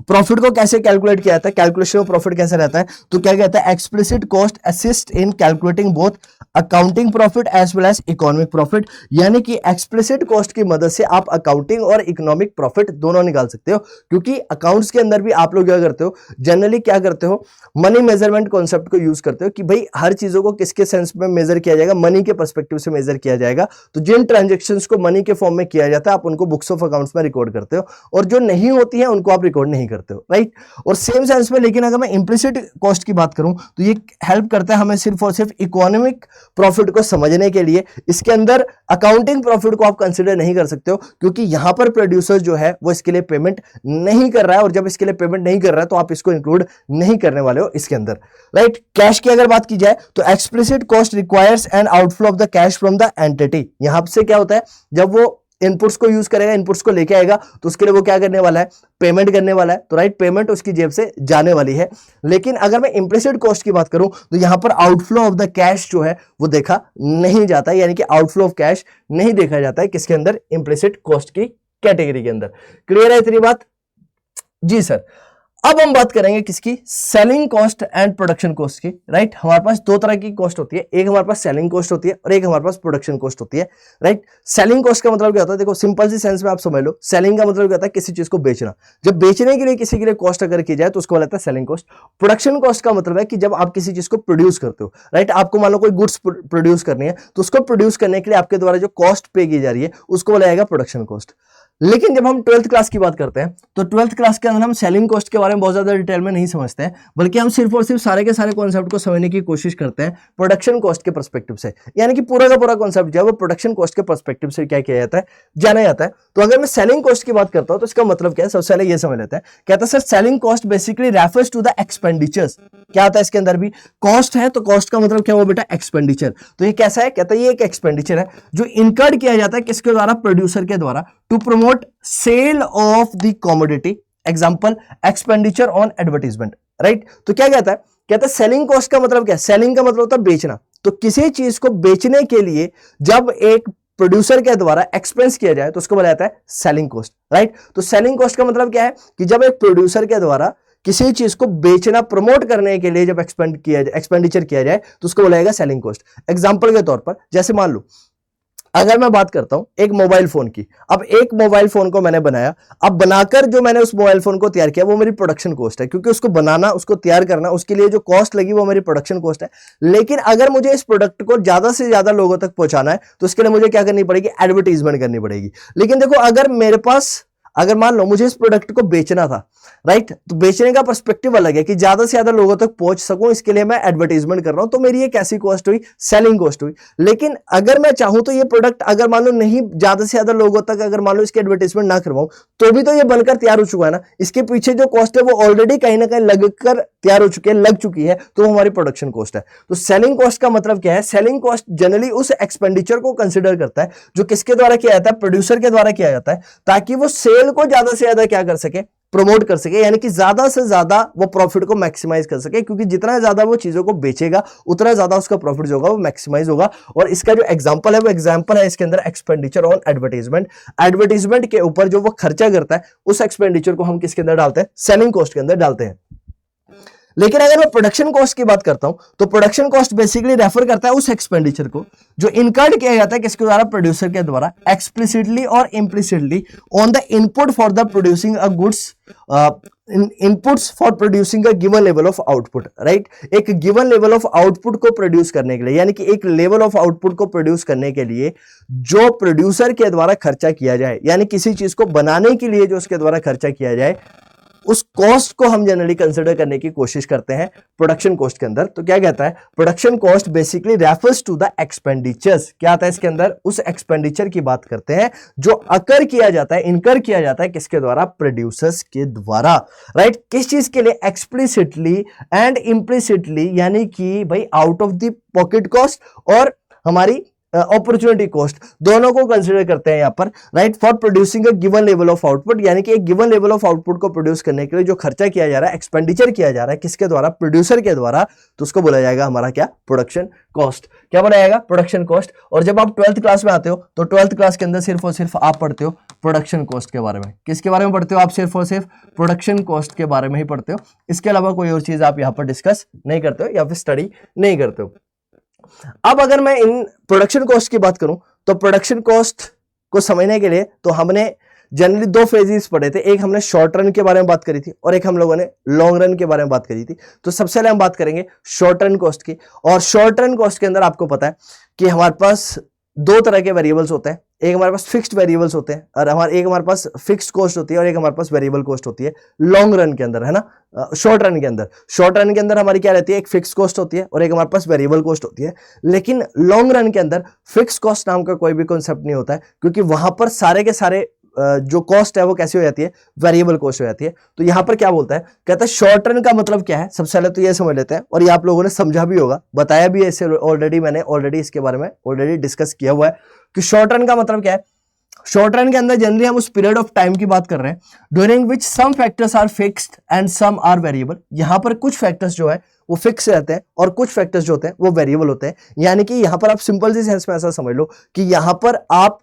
प्रॉफिट को कैसे कैलकुलेट किया जाता है, कैलकुलेशन ऑफ प्रॉफिट कैसे रहता है, तो क्या कहता है, explicit cost assist in calculating both accounting profit as well as economic profit, यानी कि एक्सप्लिसिट कॉस्ट की मदद से आप अकाउंटिंग और इकोनॉमिक प्रॉफिट दोनों निकाल सकते हो। क्योंकि अकाउंट्स के अंदर भी आप लोग क्या करते हो, जनरली क्या करते हो, मनी मेजरमेंट कॉन्सेप्ट को यूज करते हो कि भाई हर चीजों को किसके सेंस में मेजर किया जाएगा, मनी के पर्सपेक्टिव से मेजर किया जाएगा। तो जिन ट्रांजेक्शन्स को मनी के फॉर्म में किया जाता है आप उनको बुक्स ऑफ अकाउंट्स में रिकॉर्ड करते हो और जो नहीं होती है उनको आप रिकॉर्ड नहीं करते हो, राइट? और सेम सेंस में, लेकिन अगर मैं इंप्लिसिट कॉस्ट की बात करूं तो ये हेल्प करता है हमें सिर्फ और सिर्फ इकोनॉमिक प्रॉफिट को समझने के लिए। इसके अंदर अकाउंटिंग प्रॉफिट को आप कंसीडर नहीं कर सकते हो क्योंकि यहां पर प्रोड्यूसर जो है वो इसके लिए पेमेंट नहीं कर रहा है और जब इसके लिए पेमेंट नहीं कर रहा है तो आप इसको इंक्लूड नहीं करने वाले हो इसके अंदर, राइट? कैश की अगर बात की जाए तो explicit cost requires an outflow of the cash from the entity. यहां से क्या होता है, जब वो इनपुट्स को यूज करेगा, इनपुट्स को लेके आएगा तो उसके लिए वो क्या करने वाला है, पेमेंट करने वाला है। तो राइट, पेमेंट उसकी जेब से जाने वाली है। लेकिन अगर मैं इम्प्लिसिट कॉस्ट की बात करूं तो यहां पर आउटफ्लो ऑफ द कैश जो है वो देखा नहीं जाता, यानी कि आउटफ्लो ऑफ कैश नहीं देखा जाता है किसके अंदर, इम्प्लिसिट कॉस्ट की कैटेगरी के अंदर। क्लियर है इतनी बात? जी सर। अब हम बात करेंगे किसकी, selling cost and production cost की, राइट? हमारे पास दो तरह की कॉस्ट होती है, एक हमारे पास सेलिंग कॉस्ट होती है और एक हमारे पास प्रोडक्शन कॉस्ट होती है, राइट? सेलिंग कॉस्ट का मतलब क्या होता है, देखो सिंपल सी सेंस में आप समझ लो, सेलिंग का मतलब क्या होता है, किसी चीज को बेचना। जब बेचने के लिए किसी के लिए कॉस्ट अगर की जाए तो उसको बोला जाता है सेलिंग कॉस्ट। प्रोडक्शन कॉस्ट का मतलब है कि जब आप किसी चीज को प्रोड्यूस करते हो, राइट? आपको मान लो कोई गुड्स प्रोड्यूस करनी है तो उसको प्रोड्यूस करने के लिए आपके द्वारा जो कॉस्ट पे की जा रही है उसको बोला जाएगा प्रोडक्शन कॉस्ट। लेकिन जब हम 12th क्लास की बात करते हैं तो 12th क्लास के अंदर हम सेलिंग कॉस्ट के बारे में बहुत ज्यादा डिटेल में नहीं समझते हैं, बल्कि हम सिर्फ और सिर्फ सारे के सारे कॉन्सेप्ट को समझने की कोशिश करते हैं प्रोडक्शन कॉस्ट के पर्सपेक्टिव से। यानी कि पूरा का पूरा कॉन्सेप्ट जो है वो प्रोडक्शन कॉस्ट के पर्सपेक्टिव से क्या किया जाता है, जाना जाता है। तो अगर मैं सेलिंग कॉस्ट की बात करता हूं तो इसका मतलब क्या है, सबसे पहले ये समझ लेते हैं। कहता है sir selling cost basically refers to the expenditures. क्या आता है इसके अंदर भी, कॉस्ट है तो कॉस्ट का मतलब क्या हुआ बेटा, एक्सपेंडिचर। तो ये कैसा है, कहता है ये एक एक्सपेंडिचर है जो इनकर्ड किया जाता है किसके द्वारा, प्रोड्यूसर के द्वारा, to promote sale of the commodity. Example expenditure on advertisement, right? तो क्या कहता है सेलिंग कॉस्ट का मतलब क्या है, सेलिंग का मतलब होता है बेचना। तो किसी चीज को बेचने के लिए जब एक प्रोड्यूसर के द्वारा एक्सपेंस किया जाए तो उसको बोला जाता है सेलिंग कॉस्ट, राइट? तो सेलिंग कॉस्ट का मतलब क्या है कि जब एक प्रोड्यूसर के द्वारा किसी चीज को बेचना, प्रमोट करने के लिए जब एक्सपेंडिचर किया जाए तो उसको बोला जाएगा सेलिंग कॉस्ट। एग्जांपल के तौर पर जैसे मान लो अगर मैं बात करता हूं एक मोबाइल फोन की, अब एक मोबाइल फोन को मैंने बनाया, अब बनाकर जो मैंने उस मोबाइल फोन को तैयार किया वो मेरी प्रोडक्शन कॉस्ट है, क्योंकि उसको बनाना, उसको तैयार करना, उसके लिए जो कॉस्ट लगी वो मेरी प्रोडक्शन कॉस्ट है। लेकिन अगर मुझे इस प्रोडक्ट को ज्यादा से ज्यादा लोगों तक पहुंचाना है तो उसके लिए मुझे क्या करनी पड़ेगी, एडवर्टीजमेंट करनी पड़ेगी। लेकिन देखो अगर मेरे पास, अगर मान लो मुझे इस प्रोडक्ट को बेचना था, राइट? तो बेचने का पर्सपेक्टिव अलग है कि ज्यादा से ज्यादा लोगों तक पहुंच सकूं, इसके लिए मैं एडवर्टाइजमेंट कर रहा हूं, तो मेरी ये कैसी कॉस्ट हुई, सेलिंग कॉस्ट हुई। लेकिन अगर मैं चाहूं तो ये प्रोडक्ट अगर मान लो नहीं ज्यादा से ज्यादा लोगों तक अगर मान लो इसकी एडवर्टाइजमेंट ना करवाऊं तो भी तो ये बनकर तैयार हो चुका है ना, इसके पीछे जो कॉस्ट है वो ऑलरेडी कहीं ना कहीं लगकर तैयार हो चुकी है, लग चुकी है, तो हमारी प्रोडक्शन कॉस्ट है। तो सेलिंग कॉस्ट का मतलब क्या है, सेलिंग कॉस्ट जनरली उस एक्सपेंडिचर को कंसिडर करता है जो किसके द्वारा किया जाता है, प्रोड्यूसर के द्वारा किया जाता है, ताकि वो सेल को ज्यादा से ज्यादा क्या कर सके, प्रमोट कर सके, यानी कि ज्यादा से ज्यादा वो प्रॉफिट को मैक्सिमाइज कर सके, क्योंकि जितना ज्यादा वो चीजों को बेचेगा उतना ज्यादा उसका प्रॉफिट जो होगा वो मैक्सिमाइज होगा। और इसका जो एग्जांपल है वो एग्जांपल है इसके अंदर एक्सपेंडिचर ऑन एडवर्टाइजमेंट। एडवर्टाइजमेंट के ऊपर जो वो खर्चा करता है उस एक्सपेंडिचर को हम किसके अंदर डालते हैं, सेलिंग कॉस्ट के अंदर डालते हैं। लेकिन अगर मैं प्रोडक्शन कॉस्ट की बात करता हूं तो प्रोडक्शन कॉस्ट बेसिकली रेफर करता है उस एक्सपेंडिचर को जो इनकर्ड किया जाता है किसके द्वारा, प्रोड्यूसर के द्वारा, एक्सप्लिसिटली और implicitly on the input for the producing a goods, inputs for producing a given level of output, right. एक गिवन लेवल ऑफ आउटपुट को प्रोड्यूस करने के लिए, यानी कि एक लेवल ऑफ आउटपुट को प्रोड्यूस करने के लिए जो प्रोड्यूसर के द्वारा खर्चा किया जाए, यानी किसी चीज को बनाने के लिए जो उसके द्वारा खर्चा किया जाए, उस कॉस्ट को हम जनरली कंसिडर करने की कोशिश करते हैं प्रोडक्शन कॉस्ट के अंदर। तो क्या कहता है, production cost basically refers to the expenditures. क्या आता है इसके अंदर, उस एक्सपेंडिचर की बात करते हैं जो अकर किया जाता है, इनकर किया जाता है किसके द्वारा, प्रोड्यूसर्स के द्वारा, राइट। किस चीज के लिए, एक्सप्लिसिटली एंड इम्प्लिसिटली, यानी कि भाई out of the pocket cost और हमारी अपॉर्चुनिटी कॉस्ट, दोनों को कंसीडर करते हैं यहां पर, right, for producing a given level of output, यानी कि एक गिवन लेवल ऑफ आउटपुट को प्रोड्यूस करने के लिए जो खर्चा किया जा रहा है, एक्सपेंडिचर किया जा रहा है किसके द्वारा, प्रोड्यूसर के द्वारा, तो उसको बोला जाएगा हमारा क्या, प्रोडक्शन कॉस्ट। क्या बोला जाएगा, प्रोडक्शन कॉस्ट। और जब आप 12th क्लास में आते हो तो 12th क्लास के अंदर सिर्फ और सिर्फ आप पढ़ते हो प्रोडक्शन कॉस्ट के बारे में। किसके बारे में पढ़ते हो आप, सिर्फ और सिर्फ प्रोडक्शन कॉस्ट के बारे में ही पढ़ते हो। इसके अलावा कोई और चीज आप यहां पर डिस्कस नहीं करते हो या फिर स्टडी नहीं करते हो। अब अगर मैं इन प्रोडक्शन कॉस्ट की बात करूं तो प्रोडक्शन कॉस्ट को समझने के लिए तो हमने जनरली दो फेजेस पढ़े थे, एक हमने शॉर्ट रन के बारे में बात करी थी और एक हम लोगों ने लॉन्ग रन के बारे में बात करी थी। तो सबसे पहले हम बात करेंगे शॉर्ट रन कॉस्ट की। और शॉर्ट रन कॉस्ट के अंदर आपको पता है कि हमारे पास दो तरह के वेरिएबल्स होते हैं, एक हमारे पास फिक्स्ड वेरिएबल्स होते हैं और एक हमारे पास फिक्स्ड कॉस्ट होती है और एक हमारे पास वेरिएबल कॉस्ट होती है लॉन्ग रन के अंदर, है ना। शॉर्ट रन के अंदर हमारी क्या रहती है, एक फिक्स कॉस्ट होती है और एक हमारे पास वेरिएबल कॉस्ट होती है। लेकिन लॉन्ग रन के अंदर फिक्स कॉस्ट नाम का कोई भी कॉन्सेप्ट नहीं होता है, क्योंकि वहां पर सारे के सारे जो कॉस्ट है वो कैसी हो जाती है, वेरिएबल कॉस्ट हो जाती है। तो यहां पर क्या बोलता है, कहता है शॉर्ट रन का मतलब क्या है। सबसे पहले तो ये समझ लेते हैं, और ये आप लोगों ने समझा भी होगा, बताया भी है इसे ऑलरेडी, मैंने ऑलरेडी इसके बारे में ऑलरेडी डिस्कस किया हुआ है कि शॉर्ट रन का मतलब क्या है। शॉर्ट रन के अंदर जनरली हम उस पीरियड ऑफ टाइम की बात कर रहे हैं during which some factors are fixed and some are variable. यहां पर कुछ फैक्टर्स जो है वो फिक्स रहते हैं और कुछ फैक्टर्स जो होते हैं वो वेरिएबल होते हैं। यानी कि यहां पर आप सिंपल सी सेंस में ऐसा समझ लो कि यहां पर आप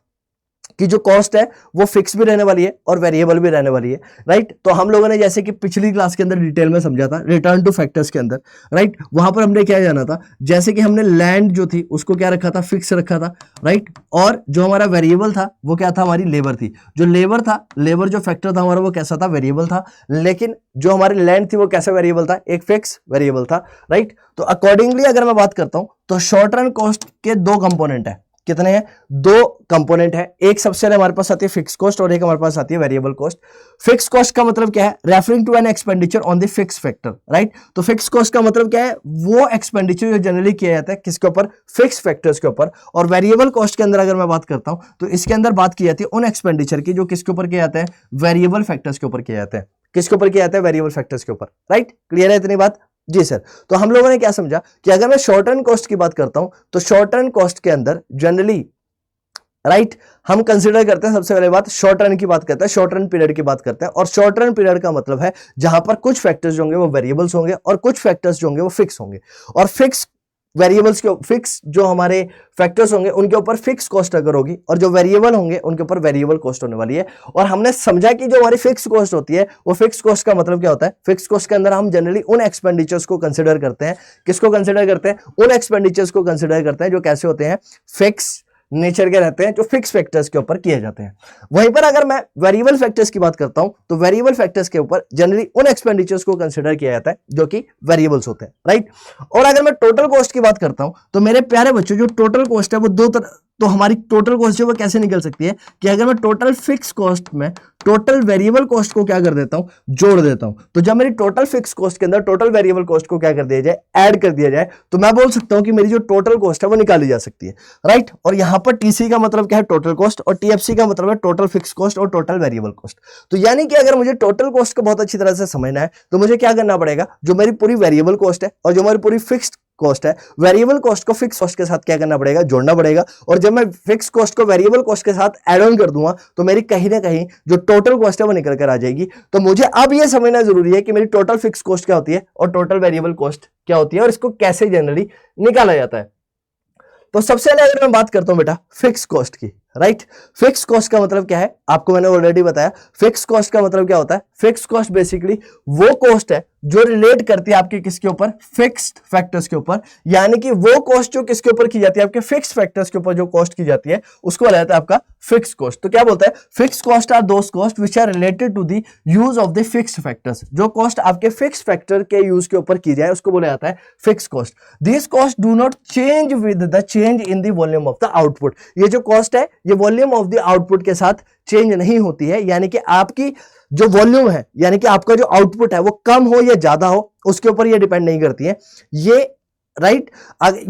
की जो कॉस्ट है वो फिक्स भी रहने वाली है और वेरिएबल भी रहने वाली है, राइट। तो हम लोगों ने जैसे कि पिछली क्लास के अंदर डिटेल में समझा था रिटर्न टू फैक्टर्स के अंदर, राइट। वहां पर हमने क्या जाना था, जैसे कि हमने लैंड जो थी उसको क्या रखा था, फिक्स रखा था, राइट। और जो हमारा वेरिएबल था वो क्या था, हमारी लेबर थी। जो लेबर था, लेबर जो फैक्टर था हमारा वो कैसा था, वेरिएबल था। लेकिन जो हमारी लैंड थी वो कैसा वेरिएबल था, एक फिक्स वेरिएबल था, राइट। तो अकॉर्डिंगली अगर मैं बात करता हूं तो शॉर्ट रन कॉस्ट के दो कंपोनेंट है। कितने हैं, दो कंपोनेंट है। एक सबसे पहले हमारे पास आती है फिक्स कॉस्ट और एक हमारे पास आती है वेरिएबल कॉस्ट। फिक्स कॉस्ट का मतलब क्या है, referring to an expenditure on the fix factor, right. तो फिक्स कॉस्ट का मतलब क्या है, वो एक्सपेंडिचर जो जनरली किया जाता है किसके ऊपर, फिक्स फैक्टर्स के ऊपर। और वेरिएबल कॉस्ट के अंदर अगर मैं बात करता हूं तो इसके अंदर बात की जाती है उन एक्सपेंडिचर की जो किसके ऊपर किया जाता है, वेरिएबल फैक्टर्स के ऊपर किया जाता है। किसके ऊपर किया जाता है, वेरिएबल फैक्टर्स के ऊपर, राइट। क्लियर है इतनी बात, जी सर। तो हम लोगों ने क्या समझा कि अगर मैं शॉर्ट रन कॉस्ट की बात करता हूं तो शॉर्ट रन कॉस्ट के अंदर जनरली, राइट, हम कंसीडर करते हैं सबसे पहले बात शॉर्ट रन की बात करते हैं, शॉर्ट रन पीरियड की बात करते हैं। और शॉर्ट रन पीरियड का मतलब है जहां पर कुछ फैक्टर्स होंगे वो वेरिएबल्स होंगे और कुछ फैक्टर्स जो होंगे वो फिक्स होंगे। और फिक्स वेरिएबल्स के फिक्स जो हमारे फैक्टर्स होंगे उनके ऊपर फिक्स कॉस्ट अगर होगी और जो वेरिएबल होंगे उनके ऊपर वेरिएबल कॉस्ट होने वाली है। और हमने समझा कि जो हमारी फिक्स कॉस्ट होती है वो फिक्स कॉस्ट का मतलब क्या होता है, फिक्स कॉस्ट के अंदर हम जनरली उन एक्सपेंडिचर्स को कंसिडर करते हैं। किसको कंसिडर करते हैं, उन एक्सपेंडिचर्स को कंसिडर करते हैं जो कैसे होते हैं, फिक्स नेचर के रहते हैं, जो फिक्स फैक्टर्स के ऊपर किए जाते हैं। वहीं पर अगर मैं वेरिएबल फैक्टर्स की बात करता हूं तो वेरिएबल फैक्टर्स के ऊपर जनरली उन एक्सपेंडिचर्स को कंसीडर किया जाता है जो कि वेरिएबल्स होते हैं, राइट। और अगर मैं टोटल कॉस्ट की बात करता हूं तो मेरे प्यारे बच्चों जो टोटल कॉस्ट है वो दो तरह, तो हमारी टोटल कॉस्ट जो वो कैसे निकल सकती है कि अगर मैं टोटल फिक्स कॉस्ट में टोटल वेरिएबल कॉस्ट को क्या कर देता हूं, जोड़ देता हूं। तो जब मेरी टोटल फिक्स कॉस्ट के अंदर टोटल वेरिएबल कॉस्ट को क्या कर दिया जाए, ऐड कर दिया जाए, तो मैं बोल सकता हूं कि मेरी जो टोटल कॉस्ट है वो निकाली जा सकती है, राइट। और यहां पर टीसी का मतलब क्या है, टोटल कॉस्ट, और टीएफसी का मतलब है टोटल फिक्स कॉस्ट और टोटल वेरिएबल कॉस्ट। तो यानी कि अगर मुझे टोटल कॉस्ट को बहुत अच्छी तरह से समझना है तो मुझे क्या करना पड़ेगा, जो मेरी पूरी वेरिएबल कॉस्ट है और जो हमारी पूरी फिक्स्ड कॉस्ट है, वेरिएबल कॉस्ट को फिक्स कॉस्ट के साथ क्या करना पड़ेगा, जोड़ना पड़ेगा। और जब मैं फिक्स कॉस्ट को वेरिएबल कॉस्ट के साथ ऐड ऑन कर दूंगा तो मेरी कहीं ना कहीं जो टोटल कॉस्ट है वो निकल कर आ जाएगी। तो मुझे अब ये समझना जरूरी है कि मेरी टोटल फिक्स कॉस्ट क्या होती है और टोटल वेरिएबल कॉस्ट क्या होती है और इसको कैसे जनरली निकाला जाता है। तो सबसे पहले अगर मैं बात करता हूं बेटा फिक्स कॉस्ट की, राइट। फिक्स कॉस्ट का मतलब क्या है, आपको मैंने ऑलरेडी बताया। फिक्स कॉस्ट का मतलब क्या होता है, फिक्स कॉस्ट बेसिकली वो कॉस्ट है जो रिलेट करती है आपके किसके ऊपर, फिक्स्ड फैक्टर्स के ऊपर। यानी कि वो कॉस्ट जो किसके ऊपर की जाती है, आपके फिक्स फैक्टर्स के ऊपर जो कॉस्ट की जाती है उसको बोला जाता है आपका फिक्स कॉस्ट। तो क्या बोलता है, fix cost are those cost which are related to the use of the fixed factors. जो कॉस्ट आपके फिक्स फैक्टर के यूज के ऊपर की जाए उसको बोला जाता है fix cost. This cost do not change with the change in the volume of the output. ये जो कॉस्ट है ये वॉल्यूम ऑफ द आउटपुट के साथ चेंज नहीं होती है, यानी कि आपकी जो वॉल्यूम है, यानी कि आपका जो आउटपुट है वो कम हो या ज्यादा हो उसके ऊपर ये डिपेंड नहीं करती है ये, राइट।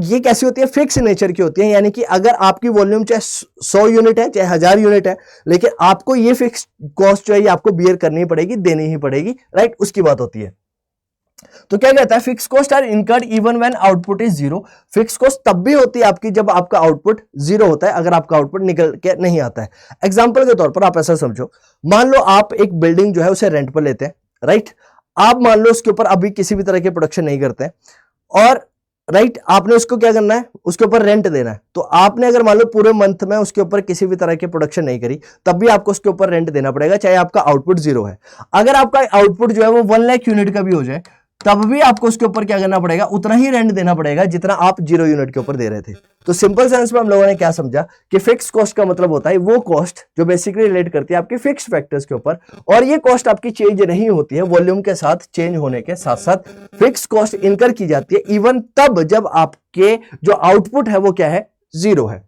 ये कैसी होती है, फिक्स नेचर की होती है। यानी कि अगर आपकी वॉल्यूम चाहे 100 यूनिट है चाहे 1000 यूनिट है, लेकिन आपको ये फिक्स कॉस्ट जो है ये आपको बियर करनी पड़ेगी, देनी ही पड़ेगी, राइट, उसकी बात होती है। तो क्या कहता है, fix cost are incurred even when output is zero. Fix cost तब भी होती है आपकी जब आपका आउटपुट जीरो होता है, अगर आपका आउटपुट निकल के नहीं आता है। एग्जांपल के तौर पर आप ऐसा समझो, मान लो आप एक बिल्डिंग जो है उसे रेंट पर लेते हैं, राइट। आप मान लो उसके ऊपर अभी किसी भी तरह के प्रोडक्शन नहीं करते हैं और राइट आपने उसको क्या करना है, उसके ऊपर रेंट देना है। तो आपने अगर मान लो पूरे मंथ में उसके ऊपर किसी भी तरह की प्रोडक्शन नहीं करी, तब भी आपको उसके ऊपर रेंट देना पड़ेगा, चाहे आपका आउटपुट जीरो है। अगर आपका आउटपुट जो है वो 1 लाख यूनिट का भी हो जाए, तब भी आपको उसके ऊपर क्या करना पड़ेगा, उतना ही रेंट देना पड़ेगा जितना आप 0 यूनिट के ऊपर दे रहे थे। तो सिंपल सेंस में हम लोगों ने क्या समझा कि फिक्स कॉस्ट का मतलब होता है वो कॉस्ट जो बेसिकली रिलेट करती है आपके फिक्स फैक्टर्स के ऊपर, और ये कॉस्ट आपकी चेंज नहीं होती है वॉल्यूम के साथ चेंज होने के साथ साथ। फिक्स कॉस्ट इनकर की जाती है इवन तब जब आपके जो आउटपुट है वो क्या है, जीरो है।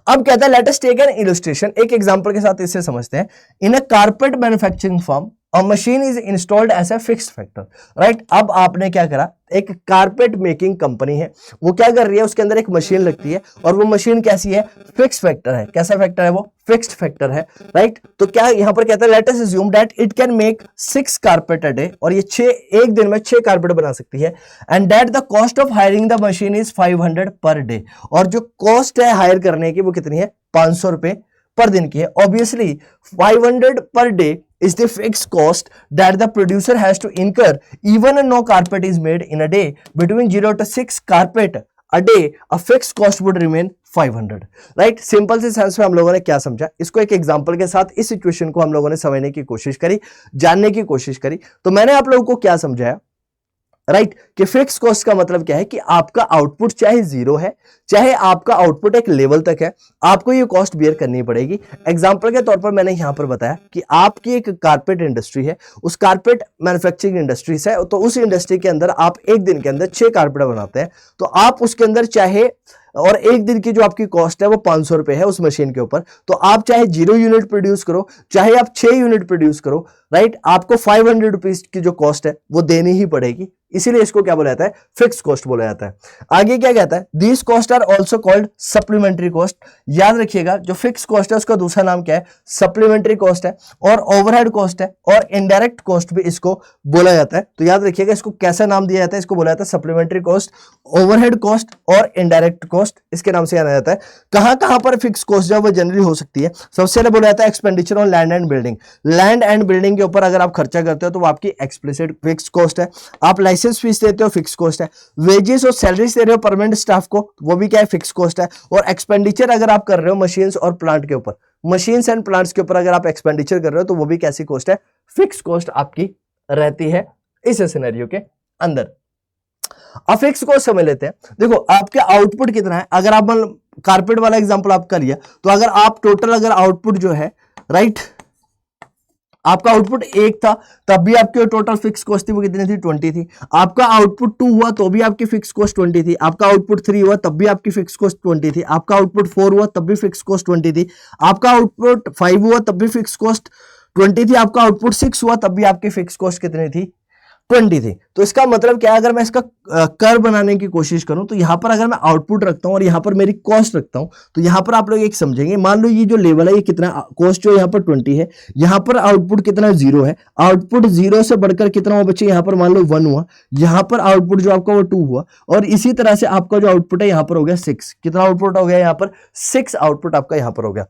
अब कहता है let us take an illustration, एक एग्जांपल के साथ इसे समझते हैं। In a carpet manufacturing firm a machine is installed as a fixed factor, right. अब आपने क्या करा, एक कारपेट मेकिंग कंपनी है, वो क्या कर रही है, उसके अंदर एक मशीन लगती है और वो मशीन कैसी है, फिक्स फैक्टर है। कैसा फैक्टर है वो, फिक्स्ड फैक्टर है, राइट। तो क्या यहां पर कहता है let us assume that it can make 6 carpet a day, और ये एक दिन में 6 कारपेट बना सकती है। And that the cost of hiring the machine is 500 per day, और जो कॉस्ट है हायर करने की वो कितनी है, 500 रुपए पर दिन की है। Obviously 500 per day is the fixed cost that the producer has to incur even no carpet is made in a day. Between 0 to 6 carpet a day, a fixed cost would remain 500, right. Simple से sense में हम लोगों ने क्या समझा, इसको एक example के साथ इस सिचुएशन को हम लोगों ने समझने की कोशिश करी, जानने की कोशिश करी। तो मैंने आप लोगों को क्या समझाया, राइट, कि फिक्स कॉस्ट का मतलब क्या है कि आपका आउटपुट चाहे जीरो है चाहे आपका आउटपुट एक लेवल तक है, आपको ये कॉस्ट बियर करनी पड़ेगी। एग्जांपल के तौर पर मैंने यहां पर बताया कि आपकी एक कारपेट इंडस्ट्री है, उस कारपेट मैन्युफैक्चरिंग इंडस्ट्री से, तो उस इंडस्ट्री के अंदर आप एक दिन के अंदर 6 कारपेट बनाते हैं। तो आप उसके अंदर चाहे, और एक दिन की जो आपकी कॉस्ट है वो 500 रुपए है उस मशीन के ऊपर, तो आप चाहे 0 यूनिट प्रोड्यूस करो चाहे आप 6 यूनिट प्रोड्यूस करो, राइट, आपको 500 रुपीज की जो कॉस्ट है वो देनी ही पड़ेगी। इसीलिए इसको क्या बोला जाता है, फिक्स कॉस्ट बोला जाता है। आगे क्या कहता है, these cost are also called supplementary cost. याद रखिएगा जो फिक्स कॉस्ट है उसका दूसरा नाम क्या है, सप्लीमेंट्री कॉस्ट है, और ओवरहेड कॉस्ट है, और इनडायरेक्ट कॉस्ट भी इसको बोला जाता है। तो याद रखिएगा इसको कैसा नाम दिया जाता है, इसको बोला जाता है सप्लीमेंट्री कॉस्ट, ओवरहेड कॉस्ट और इनडायरेक्ट कॉस्ट, इसके नाम से जाना जाता है। कहां पर फिक्स कॉस्ट जो है वो जनरली हो सकती है, सबसे पहले बोला जाता है expenditure on land and building. Land and building के ऊपर अगर आप खर्चा करते हो तो वो आपकी एक्सप्लिसिट फिक्स कॉस्ट है। आप लाइसेंस फीस देते हो, फिक्स कॉस्ट है। वेजेस और सैलरीज दे रहे हो परमानेंट स्टाफ को, वो भी क्या है, फिक्स कॉस्ट है। और एक्सपेंडिचर अगर आप कर रहे हो मशीन्स और प्लांट के ऊपर, मशीन्स एंड प्लांट्स के ऊपर अगर आप एक्सपेंडिचर कर रहे हो तो वो भी कैसी कॉस्ट है, फिक्स कॉस्ट आपकी रहती है इस सिनेरियो के अंदर। अब फिक्स कॉस्ट समझ लेते हैं। देखो आपके आउटपुट कितना है, अगर आप कारपेट वाला एग्जांपल आपका लिया, तो अगर आप टोटल अगर आउटपुट जो है, राइट, आपका आउटपुट 1 था तब भी आपकी टोटल फिक्स कॉस्ट थी वो कितनी थी, 20 थी। आपका आउटपुट 2 हुआ तो भी आपकी फिक्स कॉस्ट 20 थी। आपका आउटपुट 3 हुआ तब भी आपकी फिक्स कॉस्ट 20 थी। आपका आउटपुट 4 हुआ तब भी फिक्स कॉस्ट 20 थी। आपका आउटपुट 5 हुआ तब भी फिक्स कॉस्ट 20 थी। आपका आउटपुट 6 हुआ तब भी आपकी फिक्स कॉस्ट कितनी थी, 20 थी। तो इसका मतलब क्या है, अगर मैं इसका कर्व बनाने की कोशिश करूं तो यहां पर अगर मैं आउटपुट रखता हूं और यहां पर मेरी कॉस्ट रखता हूं, तो यहां पर आप लोग एक समझेंगे, मान लो ये जो लेवल है ये कितना, कॉस्ट जो यहां पर 20 है, यहां पर आउटपुट कितना 0 है। आउटपुट 0 से बढ़कर कितना हुआ बच्चे, यहां पर मान लो 1 हुआ, यहां पर आउटपुट जो आपका वो 2 हुआ, और इसी तरह से आपका जो आउटपुट है यहां पर हो गया 6। कितना आउटपुट हो गया, यहां पर 6 आउटपुट आपका यहां पर हो गया,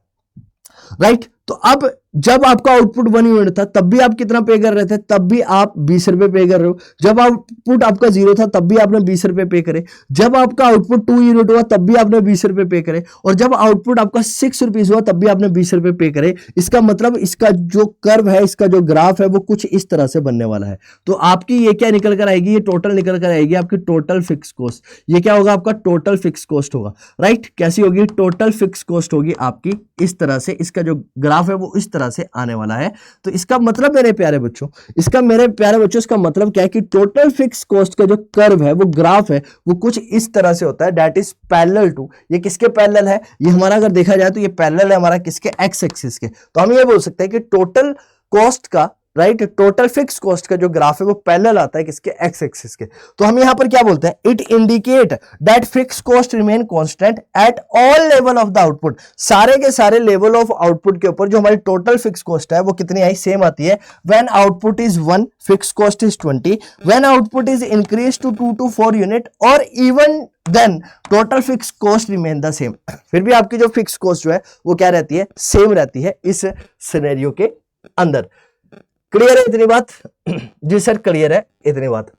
राइट। तो अब जब आपका आउटपुट 1 यूनिट था तब भी आप कितना पे कर रहे थे, तब भी आप 20 रुपए पे कर रहे हो। जब आउटपुट आपका 0 था तब भी आपने 20 रुपए पे करे। जब आपका आउटपुट 2 यूनिट हुआ तब भी आपने 20 रुपए पे करे। और जब आउटपुट आपका 6 रुपीज हुआ तब भी आपने 20 रुपए पे करे। इसका मतलब इसका जो कर्व है, इसका जो ग्राफ है वो कुछ इस तरह से बनने वाला है। तो आपकी ये क्या निकल कर आएगी, ये टोटल निकल कर आएगी आपकी टोटल फिक्स कॉस्ट। ये क्या होगा, आपका टोटल फिक्स कॉस्ट होगा, राइट। कैसी होगी, टोटल फिक्स कॉस्ट होगी आपकी इस तरह से। इसका जो ग्राफ है वो इस तरह से आने वाला है। तो इसका मतलब मेरे प्यारे बच्चों, इसका मतलब क्या है कि टोटल फिक्स कॉस्ट का जो कर्व है, वो ग्राफ है, वो कुछ इस तरह से होता है, दैट इज पैरेलल टू। ये किसके पैरेलल है, ये हमारा अगर देखा जाए तो ये पैरेलल है हमारा किसके, एक्स एक्सिस के। तो हम ये बोल सकते हैं कि टोटल कॉस्ट का, राइट, टोटल फिक्स कॉस्ट का जो ग्राफ है वो पैरेलल आता है किसके, एक्स एक्सिस के। तो हम यहां पर क्या बोलते हैं, it indicate that fix cost remain constant at all level of the output. सारे के सारे लेवल ऑफ आउटपुट के ऊपर जो हमारी टोटल फिक्स कॉस्ट है वो कितनी आई, सेम आती है। When output is 1 fix cost is 20, when output is increase to 2 to 4 unit और even then total fix cost remain the same. फिर भी आपकी जो फिक्स कॉस्ट जो है वो क्या रहती है, सेम रहती है इस सिनेरियो के अंदर। क्लियर है इतनी बात? जी सर क्लियर है इतनी बात।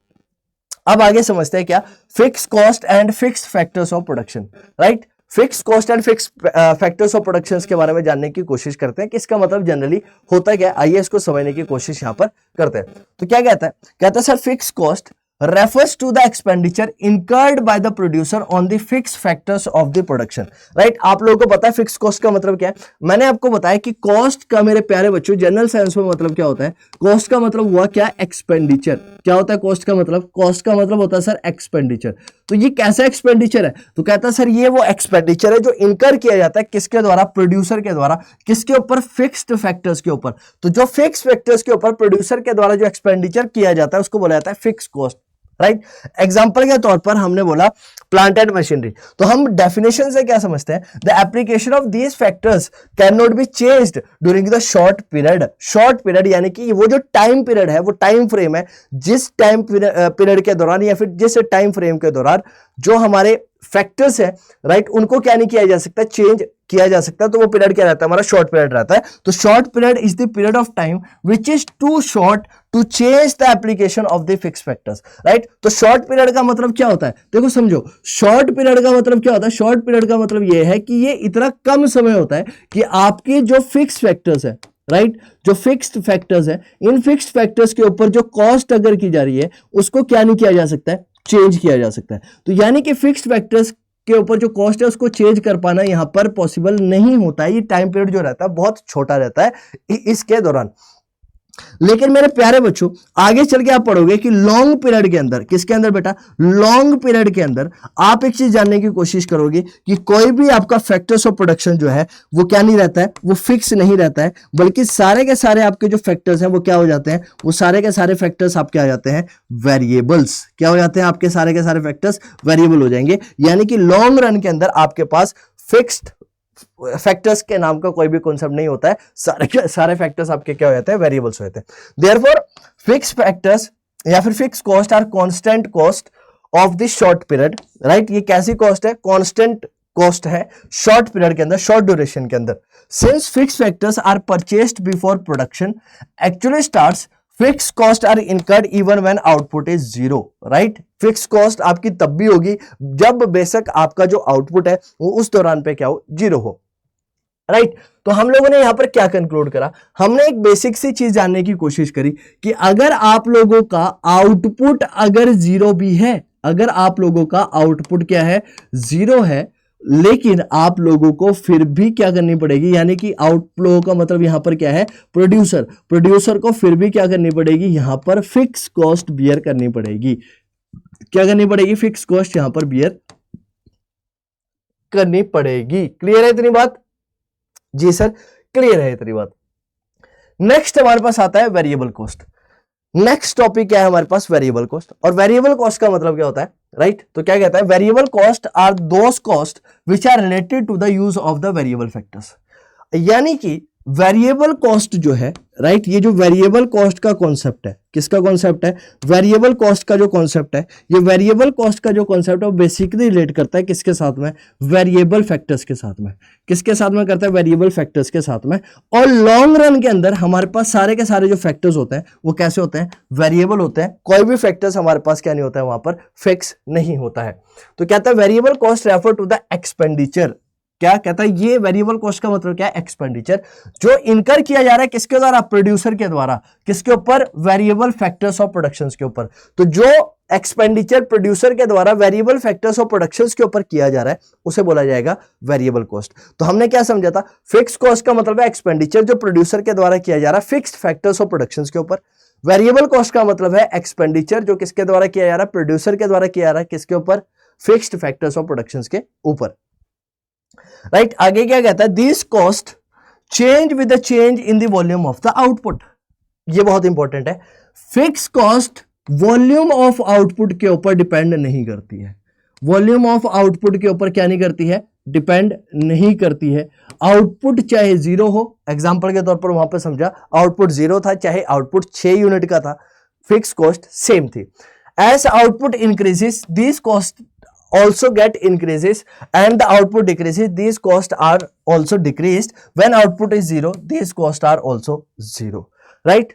अब आगे समझते हैं क्या, fix cost and fix factors of production, right. Fix cost and fix factors of production के बारे में जानने की कोशिश करते हैं कि इसका मतलब जनरली होता क्या है। आइए इसको समझने की कोशिश यहां पर करते हैं। तो क्या कहता है sir, fix cost refers to the expenditure incurred by the producer on the fixed factors of the production, right। आप लोगों को पता है फिक्स कॉस्ट का मतलब क्या है। मैंने आपको बताया कि कॉस्ट का मेरे प्यारे बच्चों जनरल साइंस में मतलब क्या होता है, कॉस्ट का मतलब हुआ क्या, एक्सपेंडिचर। क्या होता है कॉस्ट का मतलब, कॉस्ट का मतलब होता है सर एक्सपेंडिचर। तो ये कैसा एक्सपेंडिचर है, तो कहता है सर ये वो एक्सपेंडिचर है जो इनकर किया जाता है किसके द्वारा, प्रोड्यूसर के द्वारा। किसके ऊपर, फिक्स्ड फैक्टर्स के ऊपर। तो जो फिक्स फैक्टर्स के ऊपर प्रोड्यूसर के द्वारा जो एक्सपेंडिचर किया जाता है उसको बोला जाता है फिक्स कॉस्ट, राइट। एग्जाम्पल के तौर पर हमने बोला प्लांट एंड मशीनरी। तो हम डेफिनेशन से क्या समझते हैं, the application of these factors can not be changed during the short period. Short period यानी कि वो जो टाइम पीरियड है, वो टाइम फ्रेम है, जिस टाइम पीरियड के दौरान या फिर जिस टाइम फ्रेम के दौरान जो हमारे फैक्टर्स है, राइट, उनको क्या नहीं किया जा सकता, चेंज किया जा सकता है। तो वो पीरियड क्या रहता है, हमारा शॉर्ट पीरियड रहता है। तो short period is the period of time which is too short to change the application of the fix factors, right. तो शॉर्ट पीरियड का मतलब क्या होता है, देखो समझो, शॉर्ट पीरियड का मतलब क्या होता है, शॉर्ट पीरियड का मतलब ये है कि ये इतना कम समय होता है कि आपके जो फिक्स फैक्टर्स है, राइट, जो फिक्स्ड फैक्टर्स है, इन फिक्स्ड फैक्टर्स के ऊपर जो कॉस्ट अगर की जा रही है उसको क्या नहीं किया जा सकता है, चेंज किया जा सकता है। तो यानी कि फिक्स्ड फैक्टर्स के ऊपर जो कॉस्ट है उसको चेंज कर पाना यहां पर पॉसिबल नहीं होता है। ये टाइम पीरियड जो रहता है बहुत छोटा रहता है इसके दौरान। लेकिन मेरे प्यारे बच्चों आगे चल के आप पढ़ोगे कि लॉन्ग पीरियड के अंदर, किसके अंदर बेटा, लॉन्ग पीरियड के अंदर आप एक चीज जानने की कोशिश करोगे कि कोई भी आपका फैक्टर्स ऑफ प्रोडक्शन जो है वो क्या नहीं रहता है, वो फिक्स नहीं रहता है, बल्कि सारे के सारे आपके जो फैक्टर्स हैं वो क्या हो जाते हैं, वो सारे के सारे फैक्टर्स आपके आ जाते हैं वेरिएबल्स। क्या हो जाते हैं, आपके सारे के सारे फैक्टर्स वेरिएबल हो जाएंगे। यानी कि लॉन्ग रन के अंदर आपके पास फिक्स्ड फैक्टर्स के नाम का कोई भी कॉन्सेप्ट नहीं होता है, सारे फैक्टर्स आपके क्या हो जाते हैं, वेरिएबल्स होते हैं। देयरफॉर फिक्स फैक्टर्स या फिर fix cost are constant cost of the short period, right. ये कैसी कॉस्ट है, कांस्टेंट कॉस्ट है शॉर्ट पीरियड के अंदर, शॉर्ट ड्यूरेशन के अंदर। Since fix factors are purchased before production actually starts, fix cost are incurred even when output is zero, right. Fix cost आपकी तब भी होगी जब बेशक आपका जो आउटपुट है वो उस दौरान पे क्या हो, जीरो हो, राइट। तो हम लोगों ने यहां पर क्या कंक्लूड करा, हमने एक बेसिक सी चीज जानने की कोशिश करी कि अगर आप लोगों का आउटपुट अगर जीरो भी है, अगर आप लोगों का आउटपुट क्या है, जीरो है, लेकिन आप लोगों को फिर भी क्या करनी पड़ेगी, यानी कि आउट लोगों का मतलब यहां पर क्या है, प्रोड्यूसर को फिर भी क्या करनी पड़ेगी, यहां पर फिक्स कॉस्ट बियर करनी पड़ेगी। क्या करनी पड़ेगी, फिक्स कॉस्ट यहां पर बियर करनी पड़ेगी। क्लियर है इतनी बात? जी सर क्लियर है इतनी बात। नेक्स्ट हमारे पास आता है वेरिएबल कॉस्ट। नेक्स्ट टॉपिक क्या है हमारे पास, वेरिएबल कॉस्ट। और वेरिएबल कॉस्ट का मतलब क्या होता है, राइट। तो क्या कहता है, variable cost are those cost which are related to the use of the variable factors. यानी कि वेरिएबल कॉस्ट जो है, राइट, ये जो वेरिएबल कॉस्ट का कॉन्सेप्ट है, किसका कॉन्सेप्ट है, वेरिएबल कॉस्ट का जो कॉन्सेप्ट है, ये वेरिएबल कॉस्ट का जो कॉन्सेप्ट है वो बेसिकली रिलेट करता है किसके साथ में, वेरिएबल फैक्टर्स के साथ में। किसके साथ में करता है, वेरिएबल फैक्टर्स के साथ में। और लॉन्ग रन के अंदर हमारे पास सारे के सारे जो फैक्टर्स होते हैं वो कैसे होते हैं, वेरिएबल होते हैं। कोई भी फैक्टर्स हमारे पास क्या नहीं होता है, वहां पर फिक्स नहीं होता है। तो कहता है variable cost refer to the expenditure. क्या कहता है, ये वेरिएबल कॉस्ट का मतलब क्या है, एक्सपेंडिचर जो इनकर किया जा रहा है किसके द्वारा, प्रोड्यूसर के द्वारा, किसके ऊपर, वेरिएबल फैक्टर्स ऑफ प्रोडक्शंस के ऊपर। तो जो एक्सपेंडिचर प्रोड्यूसर के द्वारा वेरिएबल फैक्टर्स ऑफ प्रोडक्शंस के ऊपर किया जा रहा है उसे बोला जाएगा वेरिएबल कॉस्ट। तो हमने क्या समझा था, फिक्स कॉस्ट का मतलब है एक्सपेंडिचर जो प्रोड्यूसर के द्वारा किया जा रहा है फिक्स्ड फैक्टर्स ऑफ प्रोडक्शंस के ऊपर। वेरिएबल कॉस्ट का मतलब है एक्सपेंडिचर जो किसके द्वारा किया जा रहा है, प्रोड्यूसर के द्वारा किया जा रहा है किसके ऊपर, फिक्स्ड फैक्टर्स ऑफ प्रोडक्शंस के ऊपर। राइट, आगे क्या कहता है, this cost change with the change in the volume of the output. ये बहुत इंपॉर्टेंट है, fix cost volume of output के ऊपर डिपेंड नहीं करती है। वॉल्यूम ऑफ आउटपुट के ऊपर क्या नहीं करती है, डिपेंड नहीं करती है। आउटपुट चाहे जीरो हो, एग्जांपल के तौर पर वहां पर समझा आउटपुट जीरो था, चाहे आउटपुट 6 यूनिट का था, फिक्स कॉस्ट सेम थी। As output increases this cost also get increases and the output decreases, these costs are also decreased. When output is zero, these costs are also zero, right?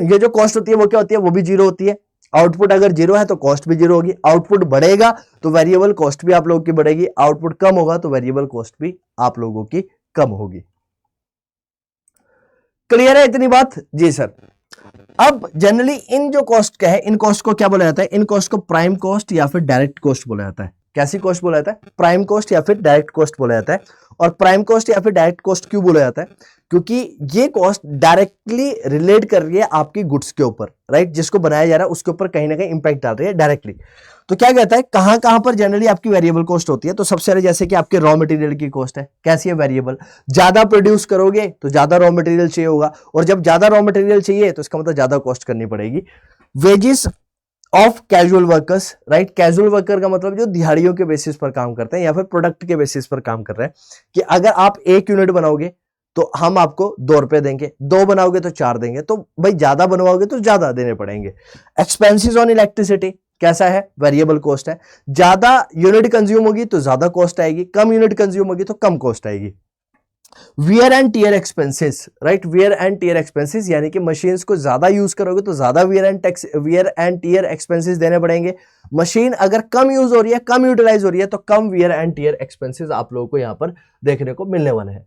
ये जो cost होती है वो क्या होती है, वो भी जीरो होती है। आउटपुट अगर जीरो है तो कॉस्ट भी जीरो होगी। आउटपुट बढ़ेगा तो वेरिएबल कॉस्ट भी आप लोगों की बढ़ेगी, आउटपुट कम होगा तो वेरिएबल कॉस्ट भी आप लोगों की कम होगी। क्लियर है इतनी बात? जी सर। अब जनरली इन जो कॉस्ट का है, इन कॉस्ट को क्या बोला जाता है, इन कॉस्ट को प्राइम कॉस्ट या फिर डायरेक्ट कॉस्ट बोला जाता है। कैसी कॉस्ट बोला जाता है, प्राइम कॉस्ट या फिर डायरेक्ट कॉस्ट बोला जाता है। और प्राइम कॉस्ट या फिर डायरेक्ट कॉस्ट क्यों बोला जाता है, क्योंकि ये कॉस्ट डायरेक्टली रिलेट कर रही है आपकी गुड्स के ऊपर, राइट, जिसको बनाया जा रहा है उसके ऊपर कहीं ना कहीं इंपैक्ट डाल रही है डायरेक्टली। तो क्या कहता है, कहां कहां पर जनरली आपकी वेरिएबल कॉस्ट होती है, तो सबसे पहले जैसे कि आपके रॉ मटेरियल की कॉस्ट है, कैसी है, वेरिएबल। ज्यादा प्रोड्यूस करोगे तो ज्यादा रॉ मटेरियल चाहिए होगा, और जब ज्यादा रॉ मटेरियल चाहिए तो इसका मतलब ज्यादा कॉस्ट करनी पड़ेगी। Wages of casual workers, right, casual worker का मतलब जो दिहाड़ियों के बेसिस पर काम करते हैं या फिर प्रोडक्ट के बेसिस पर काम कर रहे हैं, कि अगर आप 1 यूनिट बनाओगे तो हम आपको 2 रुपए देंगे, 2 बनाओगे तो 4 देंगे, तो भाई ज्यादा बनवाओगे तो ज्यादा देने पड़ेंगे। एक्सपेंसेस ऑन इलेक्ट्रिसिटी कैसा है, वेरिएबल कॉस्ट है। ज्यादा यूनिट कंज्यूम होगी तो ज्यादा कॉस्ट आएगी, कम यूनिट कंज्यूम होगी तो कम कॉस्ट आएगी। Wear and tear expenses, right, wear and tear expenses यानी कि मशीन्स को ज्यादा यूज करोगे तो ज्यादा वियर एंड टीयर एक्सपेंसेस देने पड़ेंगे। मशीन अगर कम यूज हो रही है, कम यूटिलाइज हो रही है, तो कम वियर एंड टीयर एक्सपेंसेस आप लोगों को यहां पर देखने को मिलने वाले हैं।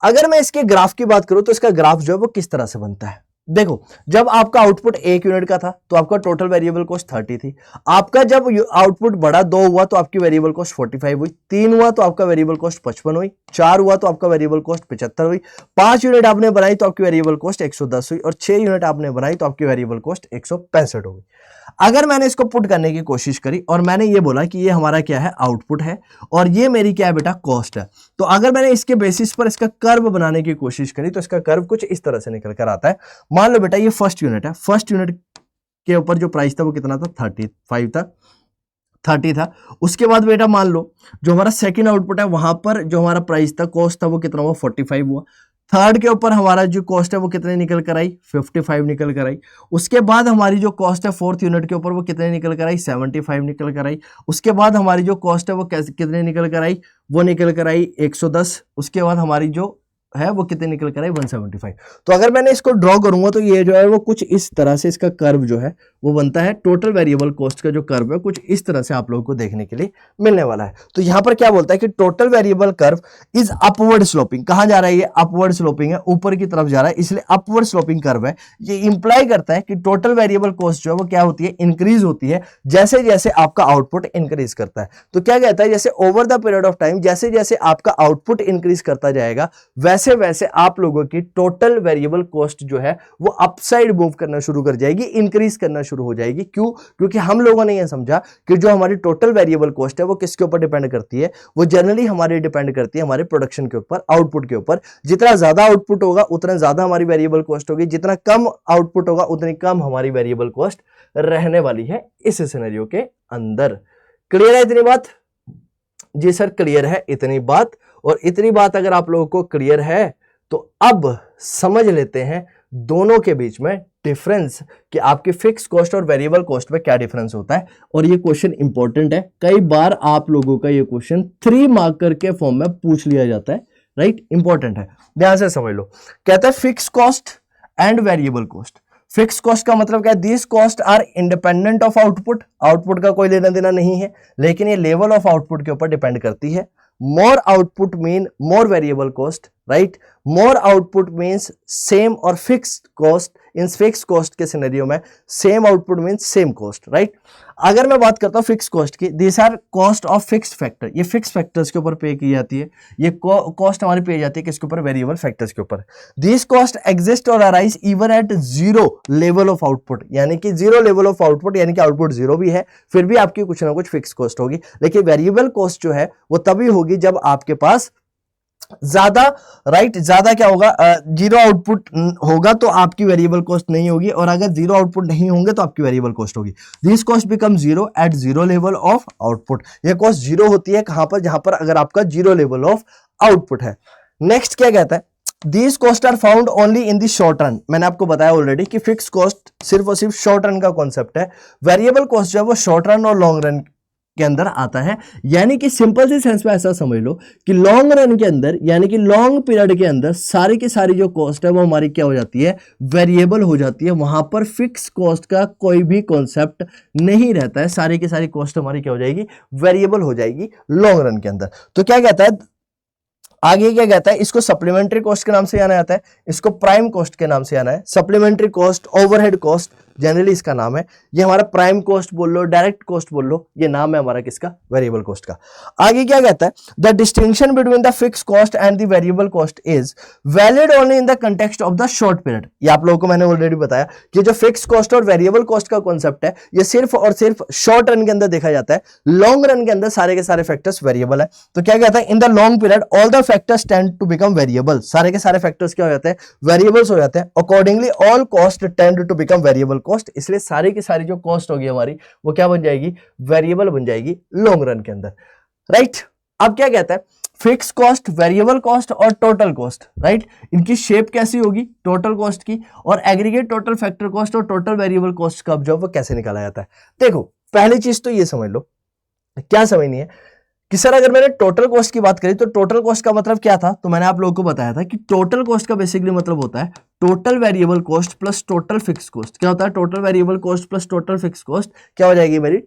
अगर मैं इसके ग्राफ की बात करूं तो इसका ग्राफ जो है वो किस तरह से बनता है, देखो, जब आपका आउटपुट 1 यूनिट का था तो आपका टोटल वेरिएबल कॉस्ट 30 थी। आपका जब आउटपुट बढ़ा 2 हुआ तो आपकी वेरिएबल कॉस्ट 45 हुई, 3 हुआ तो आपका वेरिएबल कॉस्ट 55 हुई, 4 हुआ तो आपका वेरिएबल कॉस्ट 75 हुई, 5 यूनिट आपने बनाई तो आपकी वेरिएबल कॉस्ट 110 हुई, और 6 यूनिट आपने बनाई तो आपकी वेरिएबल कॉस्ट 165 हो गई। अगर मैंने इसको पुट करने की कोशिश करी और मैंने ये बोला कि ये हमारा क्या है, आउटपुट है, और ये मेरी क्या है बेटा, कॉस्ट है, तो अगर मैंने इसके बेसिस पर इसका कर्व बनाने की कोशिश करी तो इसका कर्व कुछ इस तरह से निकल कर आता है। मान लो बेटा ये फर्स्ट यूनिट है, फर्स्ट यूनिट के ऊपर जो प्राइस था वो कितना था, 35 था, 30 था। उसके बाद बेटा मान लो जो हमारा सेकंड आउटपुट है वहां पर जो हमारा प्राइस था, कॉस्ट था, वो कितना हुआ, 45 हुआ। थर्ड के ऊपर हमारा जो कॉस्ट है वो कितने निकल कर आई, 55 निकल कर आई। उसके बाद हमारी जो कॉस्ट है फोर्थ यूनिट के ऊपर वो कितने निकल कर आई, 75 निकल कर आई। उसके बाद हमारी जो कॉस्ट है वो कितने निकल कर आई, वो निकल कर आई 110। उसके बाद हमारी जो है वो कितने निकल कर आई, 175। तो अगर मैंने इसको ड्रॉ करूंगा तो ये जो है वो कुछ इस तरह से इसका कर्व जो है वो बनता है। टोटल वेरिएबल कॉस्ट का जो कर्व है कुछ इस तरह से आप लोगों को देखने के लिए मिलने वाला है। तो यहां पर क्या बोलता है कि total variable curve is upward sloping. कहां जा रहा है ये, अपवर्ड स्लोपिंग है, ऊपर की तरफ जा रहा है, इसलिए अपवर्ड स्लोपिंग कर्व है। ये इंप्लाई करता है कि टोटल वेरिएबल कॉस्ट जो है वो क्या होती है, इंक्रीज होती है जैसे जैसे आपका आउटपुट इंक्रीज करता है। तो क्या कहता है, जैसे over the period of time जैसे जैसे आपका आउटपुट इंक्रीज करता जाएगा वैसे वैसे आप लोगों की टोटल वेरिएबल कॉस्ट जो है वो अपसाइड मूव करना शुरू कर जाएगी, इंक्रीज करना शुरू हो जाएगी। क्यों? क्योंकि हम लोगों ने यह समझा कि जो हमारी टोटल वेरिएबल कॉस्ट है वो किसके ऊपर डिपेंड करती है, वो जनरली हमारी डिपेंड करती है हमारे प्रोडक्शन के ऊपर, आउटपुट के ऊपर। जितना ज्यादा आउटपुट होगा उतना ज्यादा हमारी वेरिएबल कॉस्ट होगी, जितना कम आउटपुट होगा उतनी कम हमारी वेरिएबल कॉस्ट रहने वाली है इस सिनेरियो के अंदर। क्लियर है इतनी बात? जी सर क्लियर है इतनी बात। और इतनी बात अगर आप लोगों को क्लियर है तो अब समझ लेते हैं दोनों के बीच में डिफरेंस कि आपके फिक्स कॉस्ट और वेरिएबल कॉस्ट में क्या डिफरेंस होता है। और ये क्वेश्चन इंपॉर्टेंट है, कई बार आप लोगों का ये क्वेश्चन 3 मार्कर के फॉर्म में पूछ लिया जाता है, राइट, इंपॉर्टेंट है, ध्यान से समझ लो। कहता है fix cost and variable cost. Fix cost का मतलब क्या है, this cost are independent of output, output का कोई लेना देना नहीं है, लेकिन ये लेवल ऑफ आउटपुट के ऊपर डिपेंड करती है। More output mean more variable cost, right, more output means same और fixed cost. In fix cost के सिनेरियो में same output means same cost, right. अगर मैं बात करता हूं फिक्स कॉस्ट की, this are cost of fix factor, ये फिक्स फैक्टर्स के ऊपर पे की जाती है, ये कॉस्ट हमारी पे जाती है किसके ऊपर, वेरिएबल फैक्टर्स के ऊपर। दिस कॉस्ट एग्जिस्ट और arise even at zero level of output, यानी कि जीरो लेवल ऑफ आउटपुट, यानी कि आउटपुट जीरो भी है फिर भी आपकी कुछ ना कुछ फिक्स कॉस्ट होगी। लेकिन वेरिएबल कॉस्ट जो है वो तभी होगी जब आपके पास ज्यादा, राइट, ज्यादा क्या होगा, जीरो आउटपुट होगा तो आपकी वेरिएबल कॉस्ट नहीं होगी, और अगर जीरो आउटपुट नहीं होंगे तो आपकी वेरिएबल कॉस्ट होगी। This cost become zero at zero level of output. ये कॉस्ट जीरो होती है कहां पर, जहां पर अगर आपका जीरो लेवल ऑफ आउटपुट है। नेक्स्ट क्या कहता है, These costs are found only in the short run। मैंने आपको बताया ऑलरेडी कि फिक्स कॉस्ट सिर्फ और सिर्फ शॉर्ट रन का कॉन्सेप्ट है। वेरिएबल कॉस्ट जो है वो शॉर्ट रन और लॉन्ग रन के अंदर आता है। यानी कि सिंपल सी सेंस में ऐसा समझ लो कि लॉन्ग रन के अंदर, यानी कि लॉन्ग पीरियड के अंदर सारी की सारी जो कॉस्ट है वो हमारी क्या हो जाती है, वेरिएबल हो जाती है। वहां पर फिक्स कॉस्ट का कोई भी कॉन्सेप्ट नहीं रहता है, सारी की सारी कॉस्ट हमारी क्या हो जाएगी, वेरिएबल हो जाएगी लॉन्ग रन के अंदर। तो क्या कहता है आगे, क्या कहता है, इसको सप्लीमेंट्री कॉस्ट के नाम से जाना जाता है, इसको प्राइम कॉस्ट के नाम से जाना है। Supplementary cost, overhead cost generally इसका नाम है। ये हमारा प्राइम कॉस्ट बोल लो, डायरेक्ट कॉस्ट बोल लो, ये नाम है हमारा किसका, वेरिएबल कॉस्ट का। आगे क्या कहता है, the distinction between the fix cost and the variable cost is valid only in the context of the short period. ये आप लोगों को मैंने ऑलरेडी बताया कि जो फिक्स कॉस्ट और वेरिएबल कॉस्ट का कॉन्सेप्ट है ये सिर्फ और सिर्फ शॉर्ट रन के अंदर देखा जाता है। लॉन्ग रन के अंदर सारे के सारे फैक्टर्स वेरिएबल है। तो क्या कहता है, in the long period all the factors tend to become variable. सारे के सारे फैक्टर्स क्या हो जाते हैं, वेरिएबल्स हो जाते हैं। Accordingly all cost tend to become variable cost, इसलिए सारी की सारी जो कॉस्ट होगी हमारी वो क्या बन जाएगी, वेरिएबल बन जाएगी लॉन्ग रन के अंदर, राइट। अब क्या कहता है, फिक्स कॉस्ट, वेरिएबल कॉस्ट और टोटल कॉस्ट, राइट, इनकी शेप कैसी होगी टोटल कॉस्ट की, और एग्रीगेट टोटल फैक्टर कॉस्ट और टोटल वेरिएबल कॉस्ट का जो वो कैसे निकाला जाता है। देखो पहली चीज तो ये समझ लो, क्या समझनी है कि सर अगर मैंने टोटल कॉस्ट की बात करी तो टोटल कॉस्ट का मतलब क्या था, तो मैंने आप लोगों को बताया था कि टोटल कॉस्ट का बेसिकली मतलब होता है total variable cost plus total fix cost. क्या होता है, total variable cost plus total fix cost क्या हो जाएगी, मेरी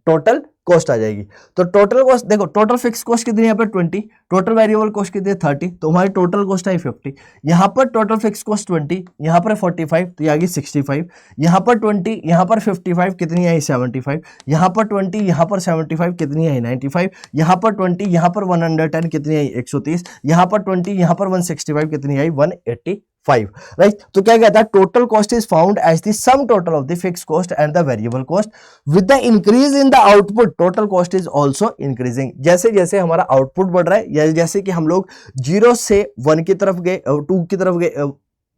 टोटल कॉस्ट आ जाएगी। तो टोटल कॉस्ट देखो, टोटल फिक्स कॉस्ट कितनी है यहाँ पर 20, टोटल वेरिएबल कॉस्ट कितनी है 30, तो हमारी टोटल कॉस्ट आई 50। यहाँ पर टोटल फिक्स कॉस्ट 20, यहाँ पर 45 तो ये आ गई 65, यहाँ पर 20, यहाँ पर 55 कितनी आई 75, यहाँ पर 20, यहाँ पर 75 कितनी आई 95, यहाँ पर 20, यहाँ पर 110 कितनी आई 130, यहाँ पर 20, यहाँ पर 165 कितनी आई 185, राइट। तो क्या कहता है, total cost is found as the sum total of the fix cost and the variable cost with the increase in the output total cost is also increasing. जैसे जैसे हमारा आउटपुट बढ़ रहा है, या जैसे कि हम लोग 0 से 1 की तरफ गए, 2 की तरफ गए,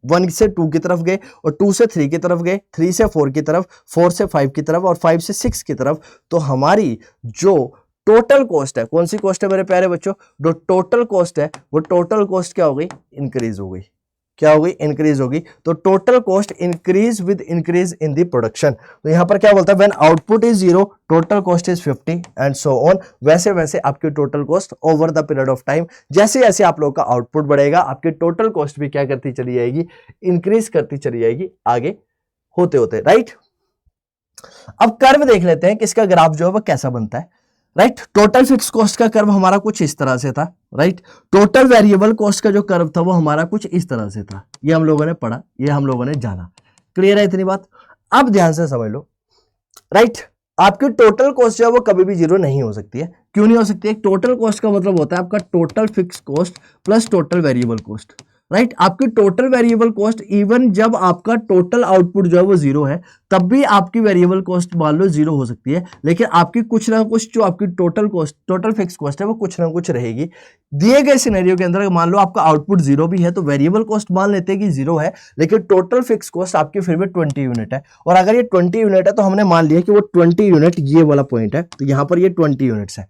1 से 2 की तरफ गए, और 2 से 3 की तरफ गए, 3 से 4 की तरफ, 4 से 5 की तरफ, और 5 से 6 की तरफ, तो हमारी जो टोटल कॉस्ट है, कौन सी कॉस्ट है मेरे प्यारे बच्चों, जो टोटल कॉस्ट है वो टोटल कॉस्ट क्या हो गई, इंक्रीज हो गई। क्या हो गई, इंक्रीज होगी। तो total cost increase with increase in the production. तो यहां पर क्या बोलता है, when output is 0 total cost is 50 and so on. वैसे वैसे आपकी total cost over the period of time, जैसे जैसे आप लोगों का आउटपुट बढ़ेगा आपकी टोटल कॉस्ट भी क्या करती चली जाएगी, इंक्रीज करती चली जाएगी आगे होते होते, राइट। अब कर्व देख लेते हैं कि इसका ग्राफ जो है वो कैसा बनता है, राइट। टोटल फिक्स कॉस्ट का कर्व हमारा कुछ इस तरह से था, राइट। टोटल वेरिएबल कॉस्ट का जो कर्व था वो हमारा कुछ इस तरह से था। ये हम लोगों ने पढ़ा, ये हम लोगों ने जाना, क्लियर है इतनी बात। अब ध्यान से समझ लो, राइट। आपकी टोटल कॉस्ट जो है वो कभी भी 0 नहीं हो सकती है। क्यों नहीं हो सकती है, टोटल कॉस्ट का मतलब होता है आपका total fix cost plus total variable cost, right. आपकी टोटल वेरिएबल कॉस्ट, इवन जब आपका टोटल आउटपुट जो है वो 0 है तब भी आपकी वेरिएबल कॉस्ट मान लो 0 हो सकती है, लेकिन आपकी कुछ ना कुछ जो आपकी total cost, total fix cost है वो कुछ ना कुछ रहेगी। दिए गए सिनेरियो के अंदर मान लो आपका आउटपुट 0 भी है तो वेरिएबल कॉस्ट मान लेते हैं कि 0 है, लेकिन टोटल फिक्स कॉस्ट आपकी फिर भी 20 यूनिट है। और अगर ये 20 यूनिट है तो हमने मान लिया कि वो 20 यूनिट ये वाला पॉइंट है, तो यहां पर ये 20 यूनिट्स है।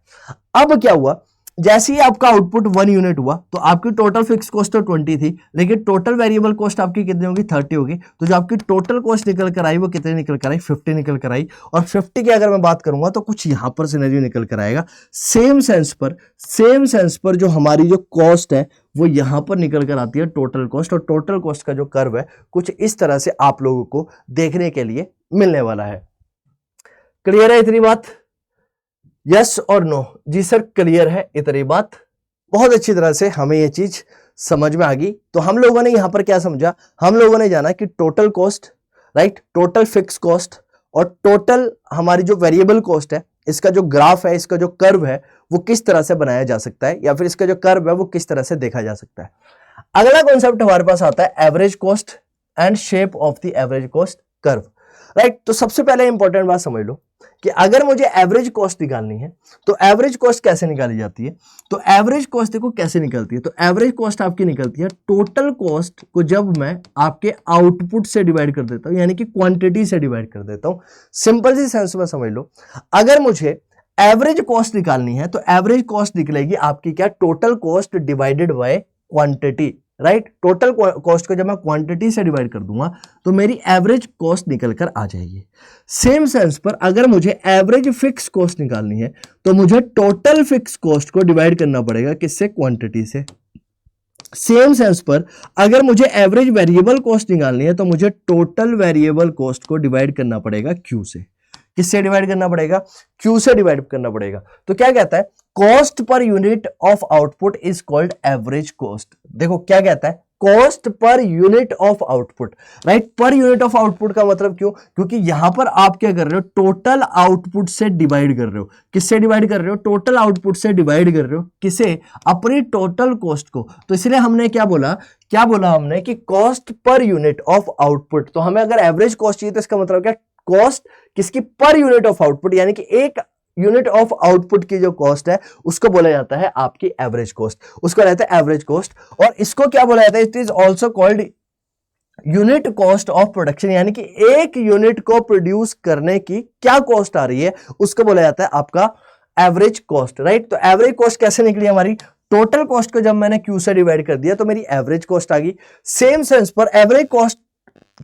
अब क्या हुआ, जैसे ही आपका आउटपुट 1 यूनिट हुआ तो आपकी टोटल फिक्स कॉस्ट तो 20 थी, लेकिन टोटल वेरिएबल कॉस्ट आपकी कितनी होगी, 30 होगी। तो जो आपकी टोटल कॉस्ट निकल कर आई वो कितनी निकल कर आई, 50 निकल कर आई। और 50 की अगर मैं बात करूंगा तो कुछ यहां पर सिनेरियो निकल कर आएगा। सेम सेंस पर जो हमारी जो कॉस्ट है वो यहां पर निकल कर आती है टोटल कॉस्ट, और टोटल कॉस्ट का जो कर्व है कुछ इस तरह से आप लोगों को देखने के लिए मिलने वाला है। क्लियर है इतनी बात? यस और नो? जी सर क्लियर है इतनी बात। बहुत अच्छी तरह से हमें यह चीज समझ में आ गई। तो हम लोगों ने यहां पर क्या समझा, हम लोगों ने जाना कि total cost, right, total fix cost और टोटल हमारी जो वेरिएबल कॉस्ट है, इसका जो ग्राफ है, इसका जो कर्व है वो किस तरह से बनाया जा सकता है, या फिर इसका जो कर्व है वो किस तरह से देखा जा सकता है। अगला कॉन्सेप्ट हमारे पास आता है average cost and shape of the average cost curve, right. तो सबसे पहले इंपॉर्टेंट बात समझ लो कि अगर मुझे एवरेज कॉस्ट निकालनी है तो एवरेज कॉस्ट कैसे निकाली जाती है। तो एवरेज कॉस्ट देखो कैसे निकलती है। तो एवरेज कॉस्ट आपकी निकलती है टोटल कॉस्ट को जब मैं आपके आउटपुट से डिवाइड कर देता हूं, यानी कि क्वांटिटी से डिवाइड कर देता हूं। सिंपल सी सेंस में समझ लो, अगर मुझे एवरेज कॉस्ट निकालनी है तो एवरेज कॉस्ट निकलेगी आपकी क्या, total cost divided by quantity, right. Total cost को जब मैं क्वांटिटी से डिवाइड कर दूंगा तो मेरी एवरेज कॉस्ट निकल कर आ जाएगी। सेम सेंस पर अगर मुझे एवरेज फिक्स कॉस्ट निकालनी है तो मुझे टोटल फिक्स कॉस्ट को डिवाइड करना पड़ेगा किससे, क्वांटिटी से। सेम सेंस पर अगर मुझे एवरेज वेरिएबल कॉस्ट निकालनी है तो मुझे टोटल वेरिएबल कॉस्ट को डिवाइड करना पड़ेगा क्यू से। किससे डिवाइड करना पड़ेगा, क्यू से डिवाइड करना पड़ेगा। तो क्या कहता है, cost per unit of output is called average cost. देखो क्या कहता है, cost per unit of output, right. Per unit of output का मतलब क्यों, क्योंकि यहां पर आप क्या कर रहे हो, टोटल आउटपुट से डिवाइड कर रहे हो। किससे डिवाइड कर रहे हो, टोटल आउटपुट से डिवाइड कर रहे हो, किसे, अपनी टोटल कॉस्ट को। तो इसलिए हमने क्या बोला हमने कि cost per unit of output. तो हमें अगर एवरेज कॉस्ट चाहिए तो इसका मतलब क्या, कॉस्ट किसकी, पर यूनिट ऑफ आउटपुट, यानी कि एक यूनिट ऑफ आउटपुट की जो कॉस्ट है उसको बोला जाता है आपकी एवरेज कॉस्ट, उसको रहता है एवरेज कॉस्ट। और इसको क्या बोला जाता है, it is also called unit cost of production, यानी कि एक यूनिट को प्रोड्यूस करने की क्या कॉस्ट आ रही है उसको बोला जाता है आपका एवरेज कॉस्ट, राइट। तो एवरेज कॉस्ट कैसे निकली हमारी, टोटल कॉस्ट को जब मैंने क्यू से डिवाइड कर दिया तो मेरी एवरेज कॉस्ट आ गई। सेम सेंस पर एवरेज कॉस्ट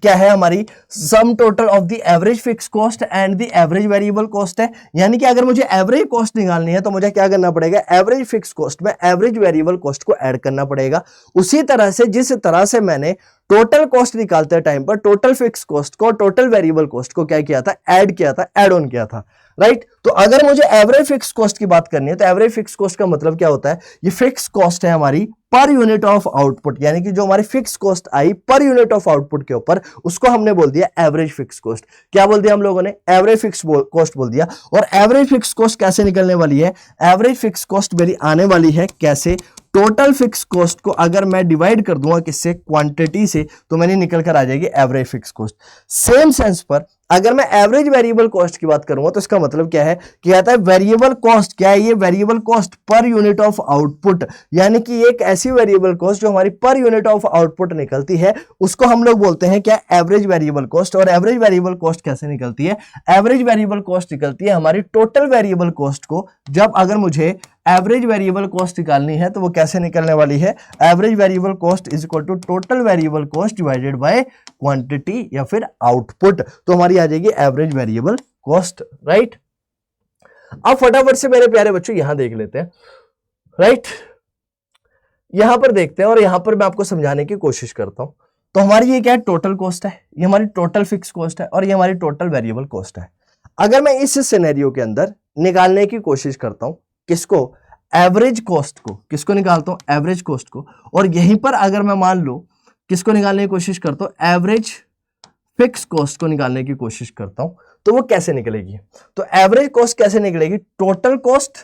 क्या है हमारी, सम total of the average fix cost and the average variable cost है। यानी कि अगर मुझे एवरेज कॉस्ट निकालनी है तो मुझे क्या करना पड़ेगा, एवरेज फिक्स कॉस्ट में एवरेज वेरिएबल कॉस्ट को ऐड करना पड़ेगा। उसी तरह से जिस तरह से मैंने टोटल कॉस्ट निकालते टाइम पर टोटल फिक्स कॉस्ट को टोटल वेरिएबल कॉस्ट को क्या किया था, ऐड ऑन किया था, राइट। तो अगर मुझे एवरेज फिक्स कॉस्ट की बात करनी है तो एवरेज फिक्स कॉस्ट का मतलब क्या होता है, ये फिक्स कॉस्ट है हमारी पर यूनिट ऑफ आउटपुट, यानी कि जो हमारी fix cost I per unit of output के ऊपर, उसको हमने बोल दिया एवरेज फिक्स कॉस्ट। क्या बोल दिया हम लोगों ने, एवरेज फिक्स कॉस्ट बोल दिया। और एवरेज फिक्स कॉस्ट कैसे निकलने वाली है, एवरेज फिक्स कॉस्ट मेरी आने वाली है कैसे, टोटल फिक्स कॉस्ट को अगर मैं डिवाइड कर दूंगा किससे, क्वांटिटी से, तो मैंने निकल कर आ जाएगी average fix cost. Same sense पर अगर मैं एवरेज वेरिएबल कॉस्ट की बात करूंगा तो इसका मतलब क्या है, कि आता है वेरिएबल कॉस्ट। क्या है ये, variable cost per unit of output, यानी कि एक ऐसी वेरिएबल कॉस्ट जो हमारी पर यूनिट ऑफ आउटपुट निकलती है उसको हम लोग बोलते हैं क्या, एवरेज वेरिएबल कॉस्ट। और एवरेज वेरिएबल कॉस्ट कैसे निकलती है, एवरेज वेरिएबल कॉस्ट निकलती है हमारी टोटल वेरिएबल कॉस्ट को, जब अगर मुझे एवरेज वेरिएबल कॉस्ट निकालनी है तो वो कैसे निकलने वाली है, average variable cost is equal to total variable cost divided by quantity या फिर आउटपुट। तो हमारी आ जाएगी एवरेज वेरिएबल कॉस्ट, राइट। अब फटाफट से मेरे प्यारे बच्चों यहां देख लेते हैं, राइट। यहां पर देखते हैं और यहां पर मैं आपको समझाने की कोशिश करता हूं। तो हमारी ये क्या है, टोटल कॉस्ट है, ये हमारी टोटल फिक्स कॉस्ट है और ये हमारी टोटल वेरिएबल कॉस्ट है। अगर मैं इस सिनेरियो के अंदर निकालने की कोशिश करता हूं किसको, एवरेज कॉस्ट को, किसको निकालता हूं, एवरेज कॉस्ट को। और यहीं पर अगर मैं मान लो किसको निकालने की कोशिश करता हूं, एवरेज फिक्स कॉस्ट को निकालने की कोशिश करता हूं, तो वो कैसे निकलेगी। तो एवरेज कॉस्ट कैसे निकलेगी, total cost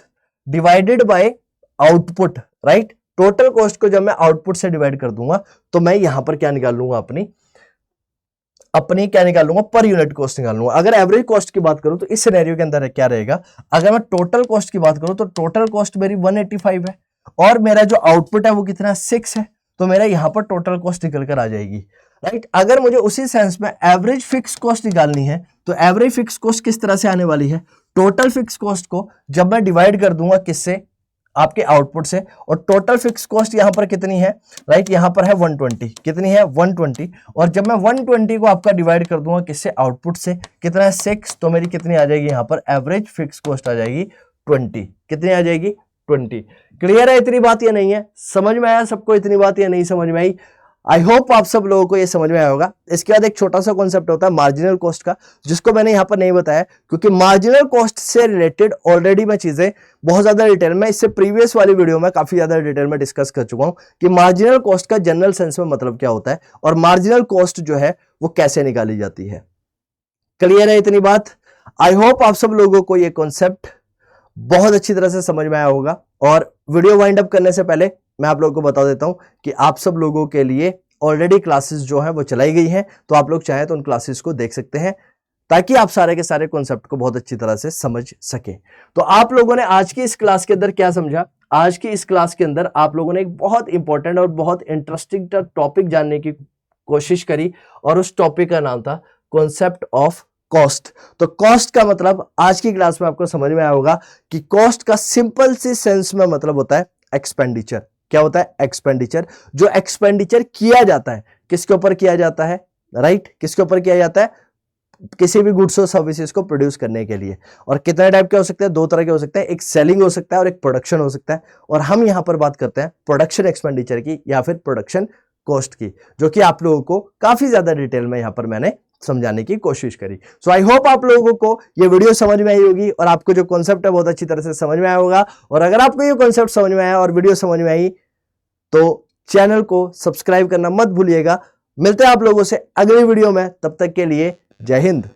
divided bye output, right. Total cost को जब मैं आउटपुट से डिवाइड कर दूंगा तो मैं यहां पर क्या निकाल लूंगा, अपनी क्या निकाल लूंगा, पर यूनिट कॉस्ट निकाल लूंगा। अगर एवरेज कॉस्ट की बात करूं तो इस सिनेरियो के अंदर क्या रहेगा, अगर मैं टोटल कॉस्ट की बात करूं तो टोटल कॉस्ट मेरी 185 है और मेरा जो आउटपुट है वो कितना 6 है, तो मेरा यहां पर टोटल कॉस्ट निकल कर आ जाएगी, राइट। अगर मुझे उसी सेंस में एवरेज फिक्स कॉस्ट निकालनी है तो एवरेज फिक्स कॉस्ट किस तरह से आने वाली है, टोटल फिक्स कॉस्ट को जब मैं डिवाइड कर दूंगा किससे, आपके आउटपुट से, और टोटल फिक्स कॉस्ट यहां पर कितनी है, राइट, यहां पर है 120, कितनी है 120, और जब मैं 120 को आपका डिवाइड कर दूंगा किससे, आउटपुट से, कितना है 6, तो मेरी कितनी आ जाएगी यहां पर एवरेज फिक्स कॉस्ट आ जाएगी 20, कितनी आ जाएगी 20। क्लियर है इतनी बात या नहीं है, समझ में आया सबको इतनी बात या नहीं समझ में आई? आई होप आप सब लोगों को ये समझ में आया होगा। इसके बाद एक छोटा सा कॉन्सेप्ट होता है मार्जिनल कॉस्ट का, जिसको मैंने यहां पर नहीं बताया क्योंकि मार्जिनल कॉस्ट से रिलेटेड ऑलरेडी मैं चीजें बहुत ज्यादा डिटेल में इससे प्रीवियस वाली वीडियो में काफी ज्यादा डिटेल में डिस्कस कर चुका हूं कि मार्जिनल कॉस्ट का जनरल सेंस में मतलब क्या होता है और मार्जिनल कॉस्ट जो है वो कैसे निकाली जाती है। क्लियर है इतनी बात? आई होप आप सब लोगों को ये कॉन्सेप्ट बहुत अच्छी तरह से समझ में आया होगा। और वीडियो वाइंड अप करने से पहले मैं आप लोगों को बता देता हूं कि आप सब लोगों के लिए ऑलरेडी क्लासेस जो है वो चलाई गई हैं, तो आप लोग चाहे तो उन क्लासेस को देख सकते हैं ताकि आप सारे के सारे कॉन्सेप्ट को बहुत अच्छी तरह से समझ सके। तो आप लोगों ने आज की इस क्लास के अंदर क्या समझा? आज की इस क्लास के अंदर आप लोगों ने एक बहुत इंपॉर्टेंट और बहुत इंटरेस्टिंग टॉपिक जानने की कोशिश करी और उस टॉपिक का नाम था कॉन्सेप्ट ऑफ कॉस्ट। तो कॉस्ट का मतलब आज की क्लास में आपको समझ में आया होगा कि कॉस्ट का सिंपल सी सेंस में मतलब होता है एक्सपेंडिचर। क्या होता है? एक्सपेंडिचर। जो एक्सपेंडिचर किया जाता है किसके ऊपर किया जाता है, राइट, किसके ऊपर किया जाता है? किसी भी गुड्स और सर्विसेज को प्रोड्यूस करने के लिए। और कितने टाइप के हो सकते हैं? दो तरह के हो सकते हैं, एक सेलिंग हो सकता है और एक प्रोडक्शन हो सकता है। और हम यहां पर बात करते हैं प्रोडक्शन एक्सपेंडिचर की या फिर प्रोडक्शन कॉस्ट की, जो कि आप लोगों को काफी ज्यादा डिटेल में यहां पर मैंने समझाने की कोशिश करी। सो आई होप आप लोगों को ये वीडियो समझ में आई होगी और आपको जो कॉन्सेप्ट है बहुत अच्छी तरह से समझ में आया होगा। और अगर आपको ये कॉन्सेप्ट समझ में आया और वीडियो समझ में आई तो चैनल को सब्सक्राइब करना मत भूलिएगा। मिलते हैं आप लोगों से अगली वीडियो में, तब तक के लिए जय हिंद।